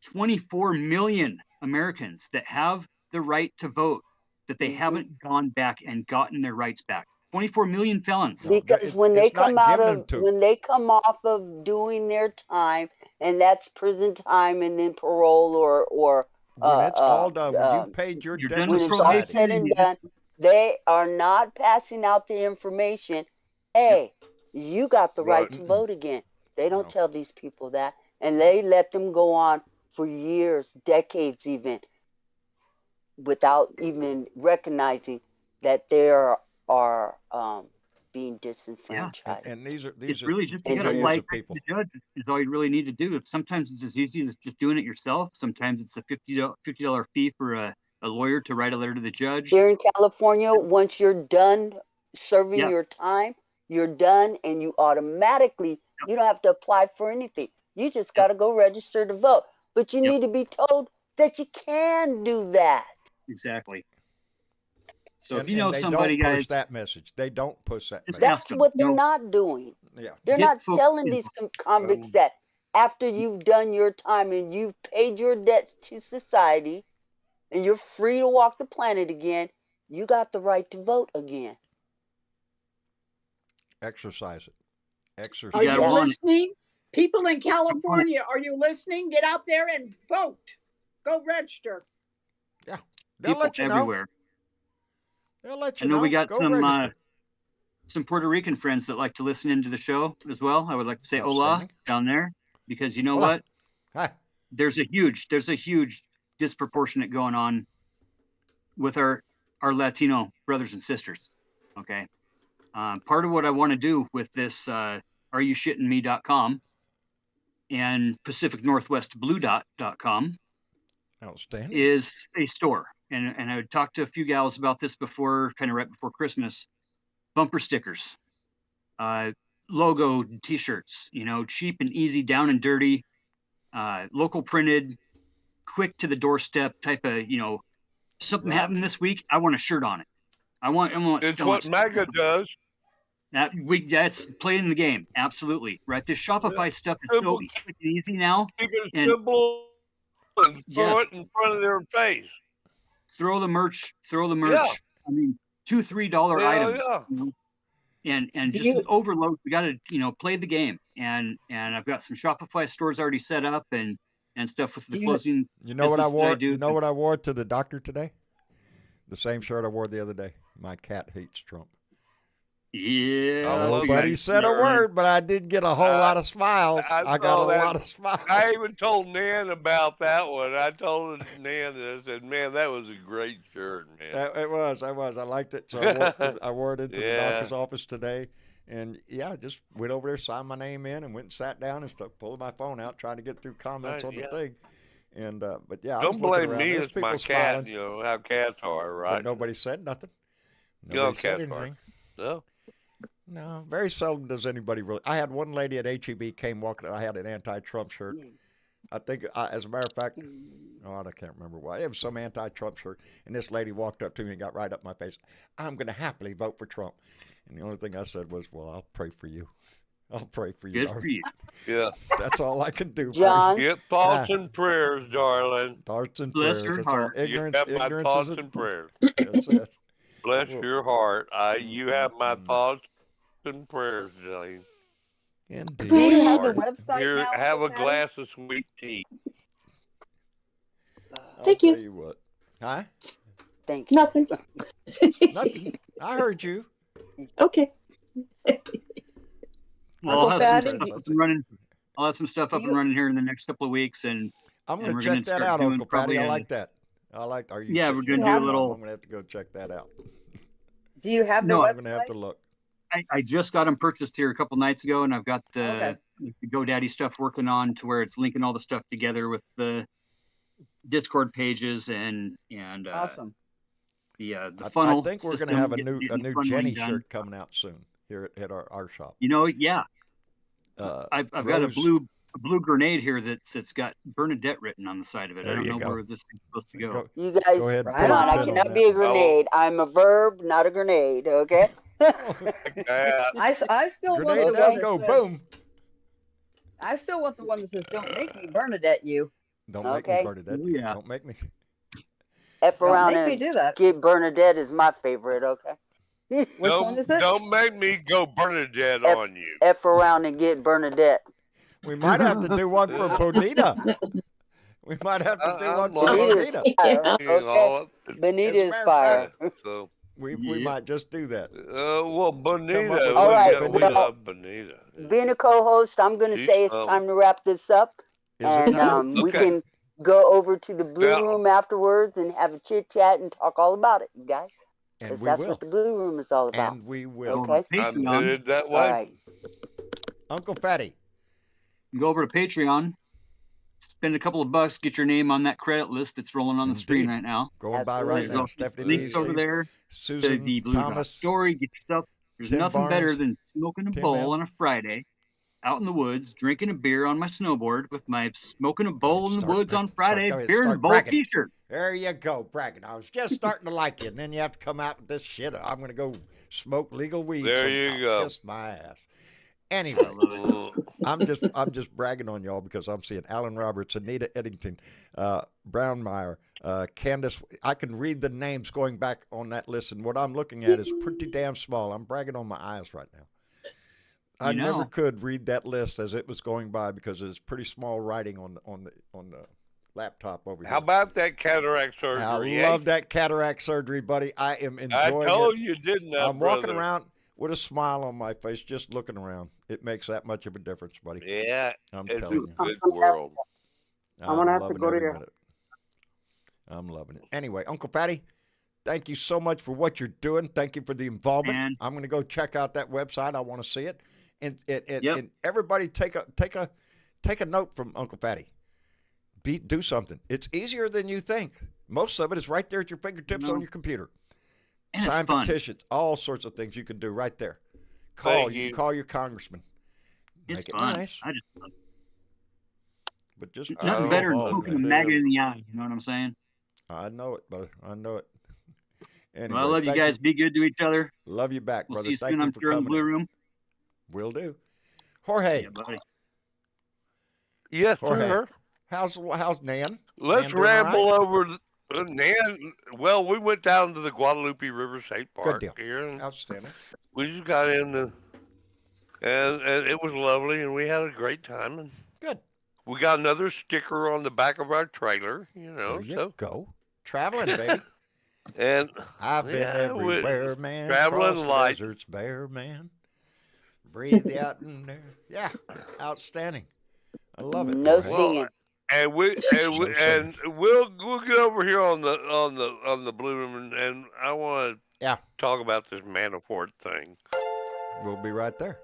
24 million Americans that have the right to vote that they Mhm. haven't gone back and gotten their rights back. 24 million felons. No, Because when they it's not come out giving them of to. when they come off of doing their time, and that's prison time and then parole or When it's all done, when uh, you paid your You're debt done to when with it's all probation. society. said and done, they are not passing out the information. Hey, you got the right to Mm-mm. vote again. They don't No. tell these people that, and they let them go on for years, decades, even without even recognizing that there are being disenfranchised. And these It's are really just you And got to then- apply millions it of to people. the judge is all you really need to do. Sometimes it's as easy as just doing it yourself. Sometimes it's a $50 fee for a lawyer to write a letter to the judge. Here in California, once you're done serving Yeah. your time, you're done, and you automatically, you don't have to apply for anything. You just got to go register to vote. But you Yep. need to be told that you can do that. Exactly. So if And, you know they somebody, don't push guys, that message. They don't push that Just message. That's ask them. what they're No. not doing. Yeah. They're Get not folks telling involved. these convicts that after you've done your time and you've paid your debts to society and you're free to walk the planet again, you got the right to vote again. Exercise it. Exercise. Are gotta you want it. listening? People in California, are you listening? Get out there and vote. Go register. Yeah. They'll People let you know. everywhere. They'll let I you know know. we got Go register. some Puerto Rican friends that like to listen into the show as well. I would like to say hola Outstanding. down there because you know Hola. what? Hi. There's a huge disproportionate going on with our Latino brothers and sisters. Okay. Part of what I want to do with this areyoушittingme.com and pacificnorthwestblue.com Outstanding. is a store. And I would talk to a few gals about this before, kind of right before Christmas. Bumper stickers, logo t-shirts, cheap and easy, down and dirty, local printed, quick to the doorstep type of, something Right. happened this week. I want a shirt on it. I want It's staunch. what MAGA does. That's playing the game. Absolutely. Right. This Shopify stuff is so Simple. quick and easy now. Keep it And- simple and throw Yes. it in front of their face. Throw the merch. Yeah. I mean, $2-3 Hell items. yeah. And just overload. We got to play the game. And I've got some Shopify stores already set up and stuff with the closing. You know what I business that wore? do. You know what I wore to the doctor today? The same shirt I wore the other day. My cat hates Trump. Yeah. I love Nobody that said a shirt. word, but I did get a whole lot of smiles. I got saw a that. lot of smiles. I even told Nan about that one. I told Nan, I said, man, that was a great shirt, man. It was. I liked it. So I wore it into the Yeah. doctor's office today. And yeah, I just went over there, signed my name in, and went and sat down and started pulling my phone out, trying to get through comments on Yeah. the thing. And but yeah, I Don't was looking blame around. me. There's It's people my smiling, cat. You know how cats are, but right? nobody said nothing. You know Nobody said cats are. anything. No. No, very seldom does anybody really. I had one lady at HEB came walking. I had an anti-Trump shirt. I think, as a matter of fact, I can't remember why. It was some anti-Trump shirt, and this lady walked up to me and got right up my face. I'm going to happily vote for Trump. And the only thing I said was, "Well, I'll pray for you. I'll pray for you." Good darling. for you. Yeah. That's all I can do. John, Get thoughts and prayers, darling. Thoughts and Bless prayers. her That's all. heart. Ignorance. You have my Ignorance thoughts is and prayers. That's it. Bless Well- your heart. You have my thoughts and prayers, Jane. Indeed. Do you have a Heart. website Here, now, have a Uncle Patty? glass of sweet tea. Thank I'll you. tell you what. Huh? thank you. Nothing. Nothing. I heard you. Okay. Well, I'll Uncle have Patty, some stuff up and running. I'll have some stuff up and running here in the next couple of weeks, and I'm And going we're to gonna check that start out, doing Uncle probably Patty. I a- like that. Are you? Yeah, sure? we're gonna do a little- I'm going to have to go check that out. Do you have the No, website? I'm going to have to look. I just got them purchased here a couple nights ago, and I've got Okay. the GoDaddy stuff working on to where it's linking all the stuff together with the Discord pages and Awesome. the I funnel. think we're going to system, have a getting new funneling Jenny done. shirt coming out soon here at our shop. Yeah, I've got a Rose- blue grenade here that's got Bernadette written on the side of it. I There don't you know go. where this thing's supposed to go. You guys, Go ahead and Right come put on, a I pin on cannot that. be a grenade. I'm a verb, not a grenade, okay? Yeah. I still want Grenade the does one go that says, boom. I still want the one that says, "Don't make me Bernadette you." Don't make me Okay. Bernadette. Oh, yeah. Don't make me. F Don't around make me and do that. get Bernadette is my favorite, okay? Which one is it? Don't make me go Bernadette F- on you. F around and get Bernadette. We might have to do one for Bonita. We might have to do one for Bonita's Bonita. fire, You okay? know, Bonita As a is matter of fire. so, We Yeah. might just do that. well, Bonita. with All right, we well, love Bonita. Being a co-host, I'm going to She's say it's fun. time to wrap this up. Is it And time? we Okay. can go over to the blue Yeah. room afterwards and have a chit chat and talk all about it, you guys. And Because we that's will. what the Blue Room is all about. And we will. Okay. I'm Patreon. headed that All way. right. Uncle Fatty. Go over to Patreon, spend a couple of bucks, get your name on that credit list that's rolling on the screen Indeed. right now. Going by right There's now. also Stephanie links D's over team, there to Susan the Blue Rock Thomas, story. Get yourself. There's Tim nothing better Barnes, than smoking a Tim bowl L. on a Friday, out in the woods, drinking a beer on my snowboard with my smoking a bowl in the woods on Friday, beer in the bowl bragging. t-shirt. There you go, bragging. I was just starting to like you, and then you have to come out with this shit. I'm going to go smoke legal weed. There somehow. you go. Kiss my ass. Anyway, Mm. I'm just bragging on y'all because I'm seeing Alan Roberts, Anita Eddington, Brownmeyer, Candace. I can read the names going back on that list, and what I'm looking at is pretty damn small. I'm bragging on my eyes right now. I never could read that list as it was going by because it's pretty small writing on the laptop over here. How about that cataract surgery? I love that cataract surgery, buddy. I am enjoying I told it. you, didn't I, I'm walking brother? around with a smile on my face, just looking around. It makes that much of a difference, buddy. Yeah, I'm it's telling you. a good world. I'm gonna have to loving go to every your- minute. I'm loving it. Anyway, Uncle Fatty, thank you so much for what you're doing. Thank you for the involvement. Man. I'm going to go check out that website. I want to see it. And Yep. and everybody take a note from Uncle Fatty. Do something. It's easier than you think. Most of it is right there at your fingertips on your computer. And it's Sign fun. petitions, all sorts of things you can do right there. Call Thank you. call your congressman. It's Make it fun. nice, I just but just nothing be better than involved, poking a man. maggot in the eye. You know what I'm saying? I know it, brother. I know it. Anyway, Well, I love you thank guys. Be good to each other. Love you back, We'll brother. see you Thank soon, you I'm for sure, in the coming Blue in. Room. Will do. Jorge. Yeah, buddy. Yes, Jorge. sir. How's Nan? Let's Nan doing all ramble right? over. Nan, well, we went down to the Guadalupe River State Park deal. here, and Outstanding. we just got in and it was lovely, and we had a great time. And Good. we got another sticker on the back of our trailer, you know. There you So go. Traveling, baby. and I've been yeah, everywhere, man. traveling Cross the light. deserts bare, man. Breathe out in there. Yeah, outstanding. I love it. No Jorge. singing. And No and singing. we'll get over here on the Blue Room, and I want to talk about this Manafort thing. We'll be right there.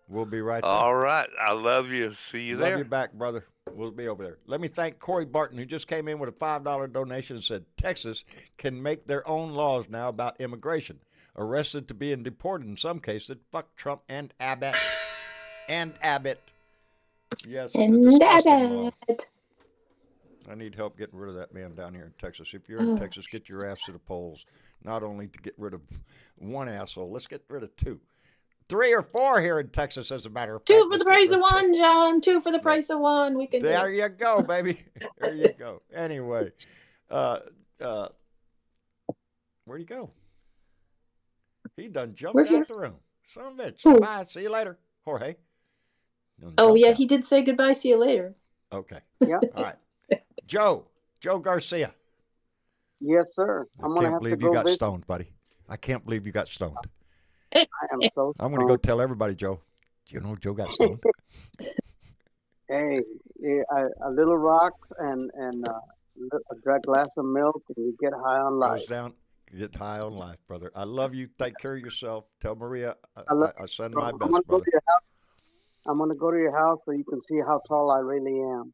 We'll be right there. All right, I love you. See you Love there. you back, brother. We'll be over there. Let me thank Corey Barton, who just came in with a $5 donation and said Texas can make their own laws now about immigration. Arrested to being deported in some cases. Fuck Trump and Abbott. And Abbott. Yes, it's a And disgusting law. Abbott. I need help getting rid of that man down here in Texas. If you're in Texas, get your ass to the polls. Not only to get rid of one asshole, let's get rid of two. 3 or 4 here in Texas, as a matter of fact. 2 for Let's the get price rid of two. 1, John. 2 for the price of 1. We can do There it. you go, baby. There you go. Anyway, where'd he go? He done jumped We're out here. the room. Son of a bitch. Who? Bye. See you later, Jorge. Done Oh, jumped yeah, out. he did say goodbye. See you later. Okay. Yeah. All right. Joe Garcia. Yes, sir. I I'm gonna can't have to believe you go got visit. stoned, buddy. I can't believe you got stoned. I am so I'm going to go stoned. tell everybody, Joe. Do you know Joe got stoned? Hey, a little rocks and a glass of milk, and you get high on life. Goes down, get high on life, brother. I love you. Take care of yourself. Tell Maria I send my I'm best, gonna go brother. to your house. I'm gonna go to your house so you can see how tall I really am.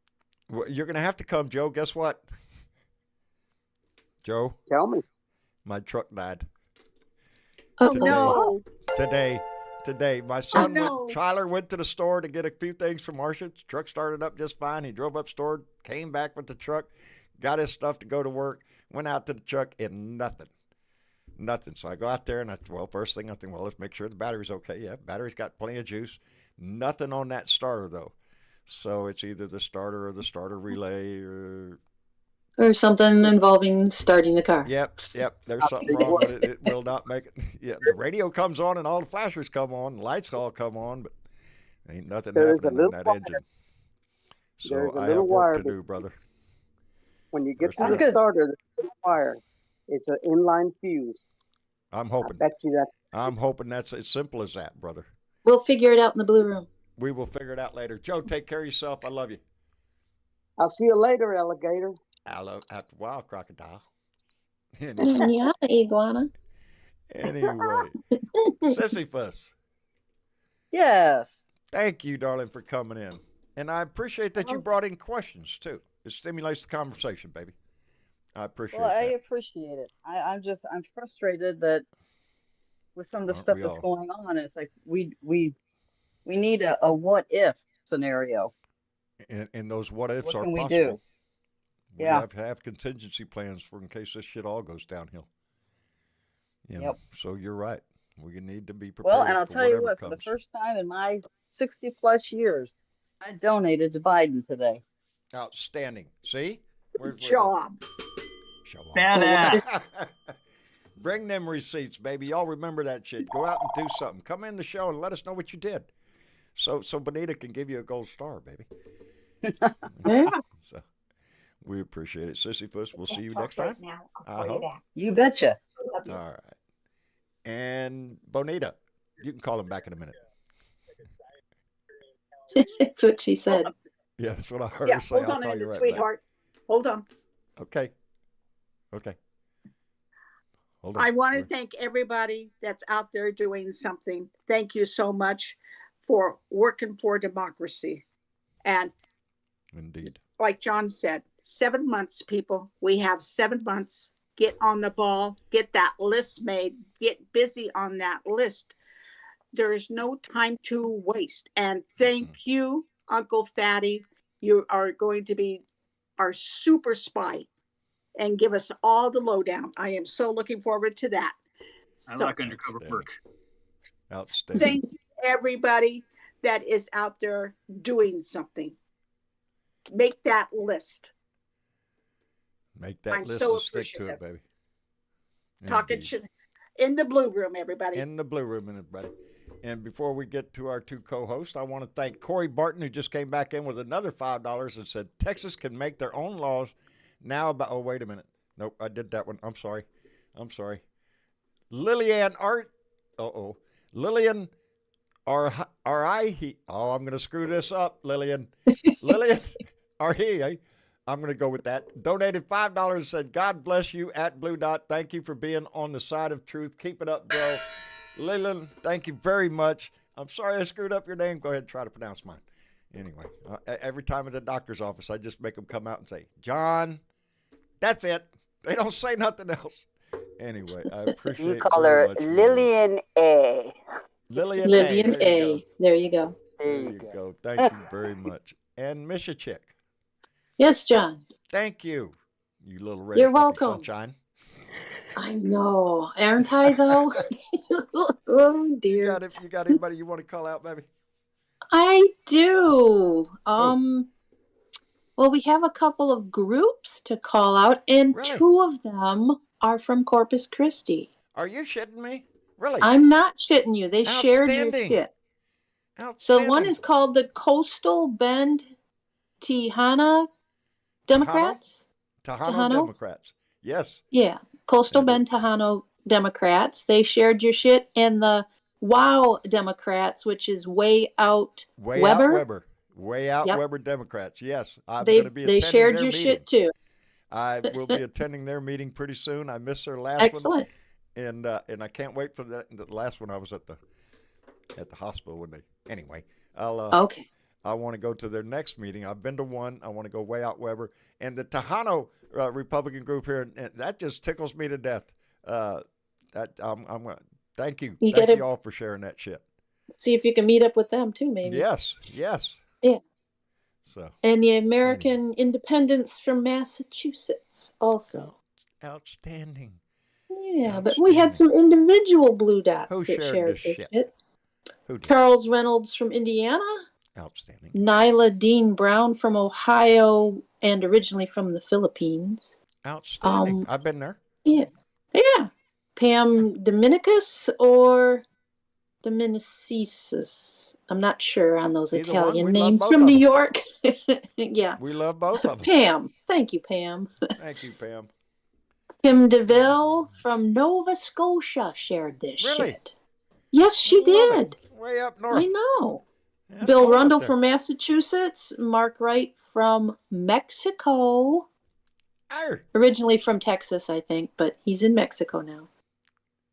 Well, you're going to have to come, Joe. Guess what? Joe, Tell me. my truck died. Oh, Today. No. Today. My son no. Tyler went to the store to get a few things from Marcia. Truck started up just fine. He drove up store, came back with the truck, got his stuff to go to work, went out to the truck, and nothing. So I go out there and first thing I think, let's make sure the battery's okay. Yeah, battery's got plenty of juice. Nothing on that starter though. So it's either the starter or the starter relay or something involving starting the car. Yep. There's something wrong with it. It will not make it. Yeah, the radio comes on and all the flashers come on, the lights all come on, but ain't nothing There is a happening in little that engine. There's So a I little have wire work to do, brother. When you get First to thing- the starter, there's a little wire. It's an inline fuse. I'm I hoping. bet you that's I'm hoping that's as simple as that, brother. We'll figure it out in the Blue Room. We will figure it out later. Joe, take care of yourself. I love you. I'll see you later, alligator. I love after a while, crocodile. Yeah, iguana. Anyway, Sisyphus, Yes. thank you, darling, for coming in. And I appreciate that you brought in questions, too. It stimulates the conversation, baby. I appreciate Well, I that. appreciate it. I'm frustrated that with some of the Aren't stuff we that's all? going on, it's like we need a what if scenario. And those what ifs What are can we possible. do? We Yeah. have to have contingency plans for in case this shit all goes downhill. You know, Yep. so you're right. We need to be Well, prepared and I'll for tell you whatever what, for the comes. first time in my 60 plus years, I donated to Biden today. Outstanding. See? Good job. Show off. Badass. Bring them receipts, baby. Y'all remember that shit. Go out and do something. Come in the show and let us know what you did. So Bonita can give you a gold star, baby. Yeah. So we appreciate it. Sisyphus, we'll see you next time. I hope. You betcha. All right. And Bonita, you can call him back in a minute. That's what she said. Yeah, that's what I heard Yeah, her say. hold I'll on a call you minute, right sweetheart. Hold on. back. Okay. Hold on. I want to thank everybody that's out there doing something. Thank you so much for working for democracy. And Indeed. like John said, 7 months, people. We have 7 months. Get on the ball. Get that list made. Get busy on that list. There is no time to waste. And thank you, Uncle Fatty. You are going to be our super spy and give us all the lowdown. I am so looking forward to that. I like undercover work. Outstanding. Thank you, everybody that is out there doing something. Make that list. Make that I'm list so and stick to it, appreciative. baby. Talking Indeed. shit in the blue room, everybody. In the blue room, everybody. And before we get to our two co-hosts, I want to thank Corey Barton, who just came back in with another $5 and said Texas can make their own laws now about. Oh, wait a minute. Nope, I did that one. I'm sorry. Lillian Art. Lillian R.I. Oh, I'm going to screw this up, Lillian. Lillian R.I. I'm going to go with that. Donated $5 and said, God bless you at Blue Dot. Thank you for being on the side of truth. Keep it up, bro. Lillian, thank you very much. I'm sorry I screwed up your name. Go ahead and try to pronounce mine. Anyway, every time at the doctor's office, I just make them come out and say, John, that's it. They don't say nothing else. Anyway, I appreciate it. You call her much, Lillian A. Lillian A. There you go. There you go. Thank you very much. And Misha Chick. Yes, John. Thank you, you little red You're fucking welcome. sunshine. I know. Aren't I, though? Oh, dear. You got anybody you want to call out, baby? I do. Well, we have a couple of groups to call out, and Really? 2 of them are from Corpus Christi. Are you shitting me? Really? I'm not shitting you. They shared your Outstanding. shit. Outstanding. So one is called the Coastal Bend Tejano Democrats. Tejano Democrats. Yes. Yeah. Coastal Bend Tejano Democrats. They shared your shit. And the Wow Democrats, which is Way Out Weber. Way Out Yep. Weber Democrats. Yes. I'm going to be attending They shared their your meeting. shit too. I will be attending their meeting pretty soon. I missed their last Excellent. one. And I can't wait for the last one. I was at the hospital when they. Anyway, Okay. I want to go to their next meeting. I've been to one. I want to go Way Out Weber and the Tejano Republican group here, and that just tickles me to death. Thank you. Thank you all for sharing that shit. See if you can meet up with them too, maybe. Yes. Yeah. So. And the American Independents from Massachusetts also. Outstanding. Yeah, but we had some individual Blue Dots Who that shared shared this their shit? shit. Who did? Charles Reynolds from Indiana. Outstanding. Nyla Dean Brown from Ohio and originally from the Philippines. Outstanding. I've been there. Yeah. Pam Dominicus or Dominicis. I'm not sure on those Either one. Italian We love names both from of New them. York. Yeah. We love both of them. Pam. Thank you, Pam. Thank you, Pam. Kim DeVille from Nova Scotia shared this Really? shit. Yes, she did. Way up north. I know. That's Bill cold up Rundle there. from Massachusetts. Mark Wright from Mexico. Arr. Originally from Texas, I think, but he's in Mexico now.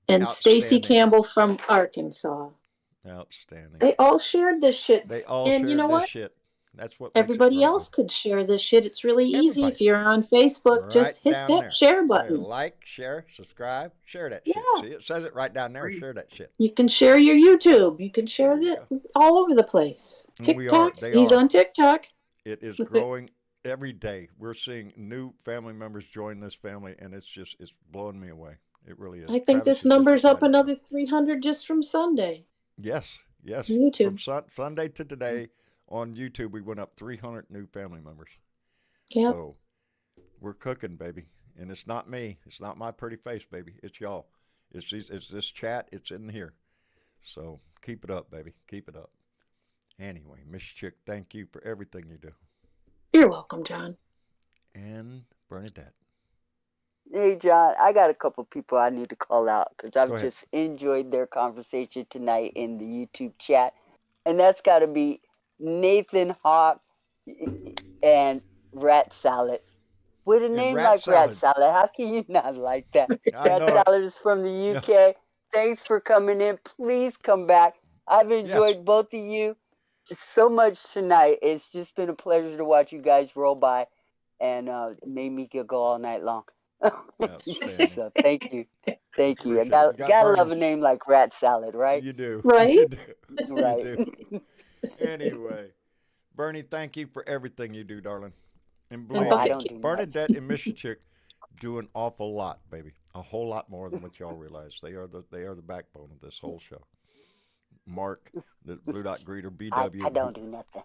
And Stacy Outstanding. Campbell from Arkansas. Outstanding. They all shared this shit. They all and shared you know this what? shit. That's what makes Everybody it else could share this shit. It's really easy. Everybody. If you're on Facebook, Right just hit down that there. share Yeah, button. like, share, subscribe, share that Yeah. shit. See, it says it right down there. Share that shit. You can share your YouTube. You can share There you it go. all over the place. And we are. TikTok. They He's are. on TikTok. It is growing every day. We're seeing new family members join this family, and it's blowing me away. It really is. I think Travis this is just number's up excited. another 300 just from Sunday. Yes. YouTube. From Sunday to today on YouTube, we went up 300 new family members. Yep. So we're cooking, baby. And it's not me. It's not my pretty face, baby. It's y'all. It's this chat. It's in here. So keep it up, baby. Keep it up. Anyway, Miss Chick, thank you for everything you do. You're welcome, John. And Bernadette. Hey, John, I got a couple people I need to call out because Go I've ahead. just enjoyed their conversation tonight in the YouTube chat. And that's got to be Nathan Hawk and Rat Salad. With a name Rat like Salad. Rat Salad, how can you not like that? I Rat know it. Salad is from the UK. Thanks for coming in. Please come back. I've enjoyed both of you so much tonight. It's just been a pleasure to watch you guys roll by, and it made me go all night long. Outstanding. So thank you. Thank you. I Appreciate got, it. You got gotta love a Bernie's- name like Rat Salad, right? You do. Right? You do. Right. You do. Anyway, Bernie, thank you for everything you do, darling. And believe Oh, I me, don't do much. Bernadette and Miss Chick do an awful lot, baby. A whole lot more than what y'all realize. They are the backbone of this whole show. Mark, the Blue Dot Greeter, BW. I don't do nothing.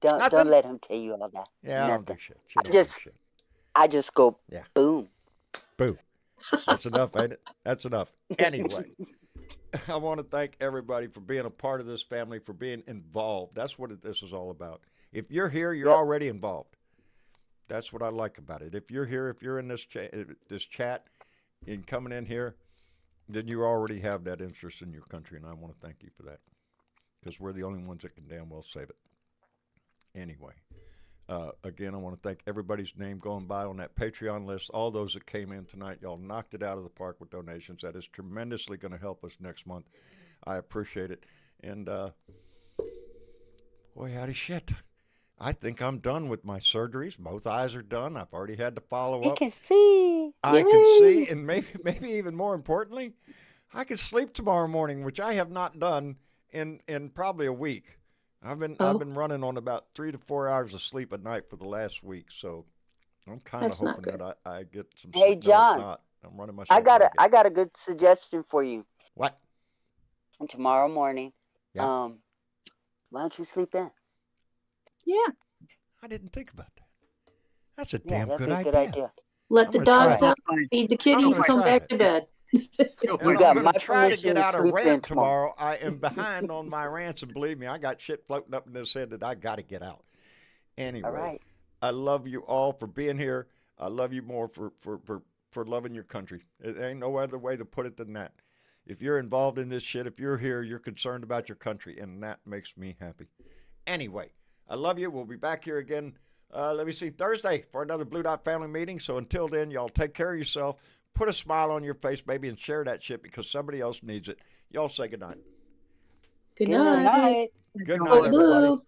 Don't Nothing? let him tell you all that. Yeah, I don't do Nothing. shit. She don't do shit. I just go Yeah. boom. Boo. That's enough, ain't it? That's enough. Anyway, I want to thank everybody for being a part of this family, for being involved. That's what this is all about. If you're here, you're already involved. That's what I like about it. If you're here, if you're in this chat and coming in here, then you already have that interest in your country, and I want to thank you for that, because we're the only ones that can damn well save it. Anyway, again, I want to thank everybody's name going by on that Patreon list. All those that came in tonight, y'all knocked it out of the park with donations. That is tremendously going to help us next month. I appreciate it. And, boy, howdy shit. I think I'm done with my surgeries. Both eyes are done. I've already had to follow You up. can see. I can see, and maybe even more importantly, I can sleep tomorrow morning, which I have not done in probably a week. I've been running on about 3 to 4 hours of sleep a night for the last week, so I'm kind of That's not hoping good. that I get some sleep. Hey, No, it's John. not. I'm running myself. I got a good suggestion for you. What? And tomorrow morning, Yeah. why don't you sleep in? Yeah. I didn't think about that. That's a Yeah, damn that'd good be a idea. good idea. Let I'm the gonna try dogs it. out, feed the kitties, gonna come try back it. to bed. And You I'm got going my to try to permission get out to a sleep in rant tomorrow. tomorrow. I am behind on my rants, and believe me, I got shit floating up in this head that I got to get out. Anyway, All right. I love you all for being here. I love you more for loving your country. It ain't no other way to put it than that. If you're involved in this shit, if you're here, you're concerned about your country, and that makes me happy. Anyway, I love you. We'll be back here again, let me see, Thursday for another Blue Dot family meeting. So until then, y'all take care of yourself. Put a smile on your face, baby, and share that shit because somebody else needs it. Y'all say goodnight. Good Good night. night. Good Go night, everybody. Blue.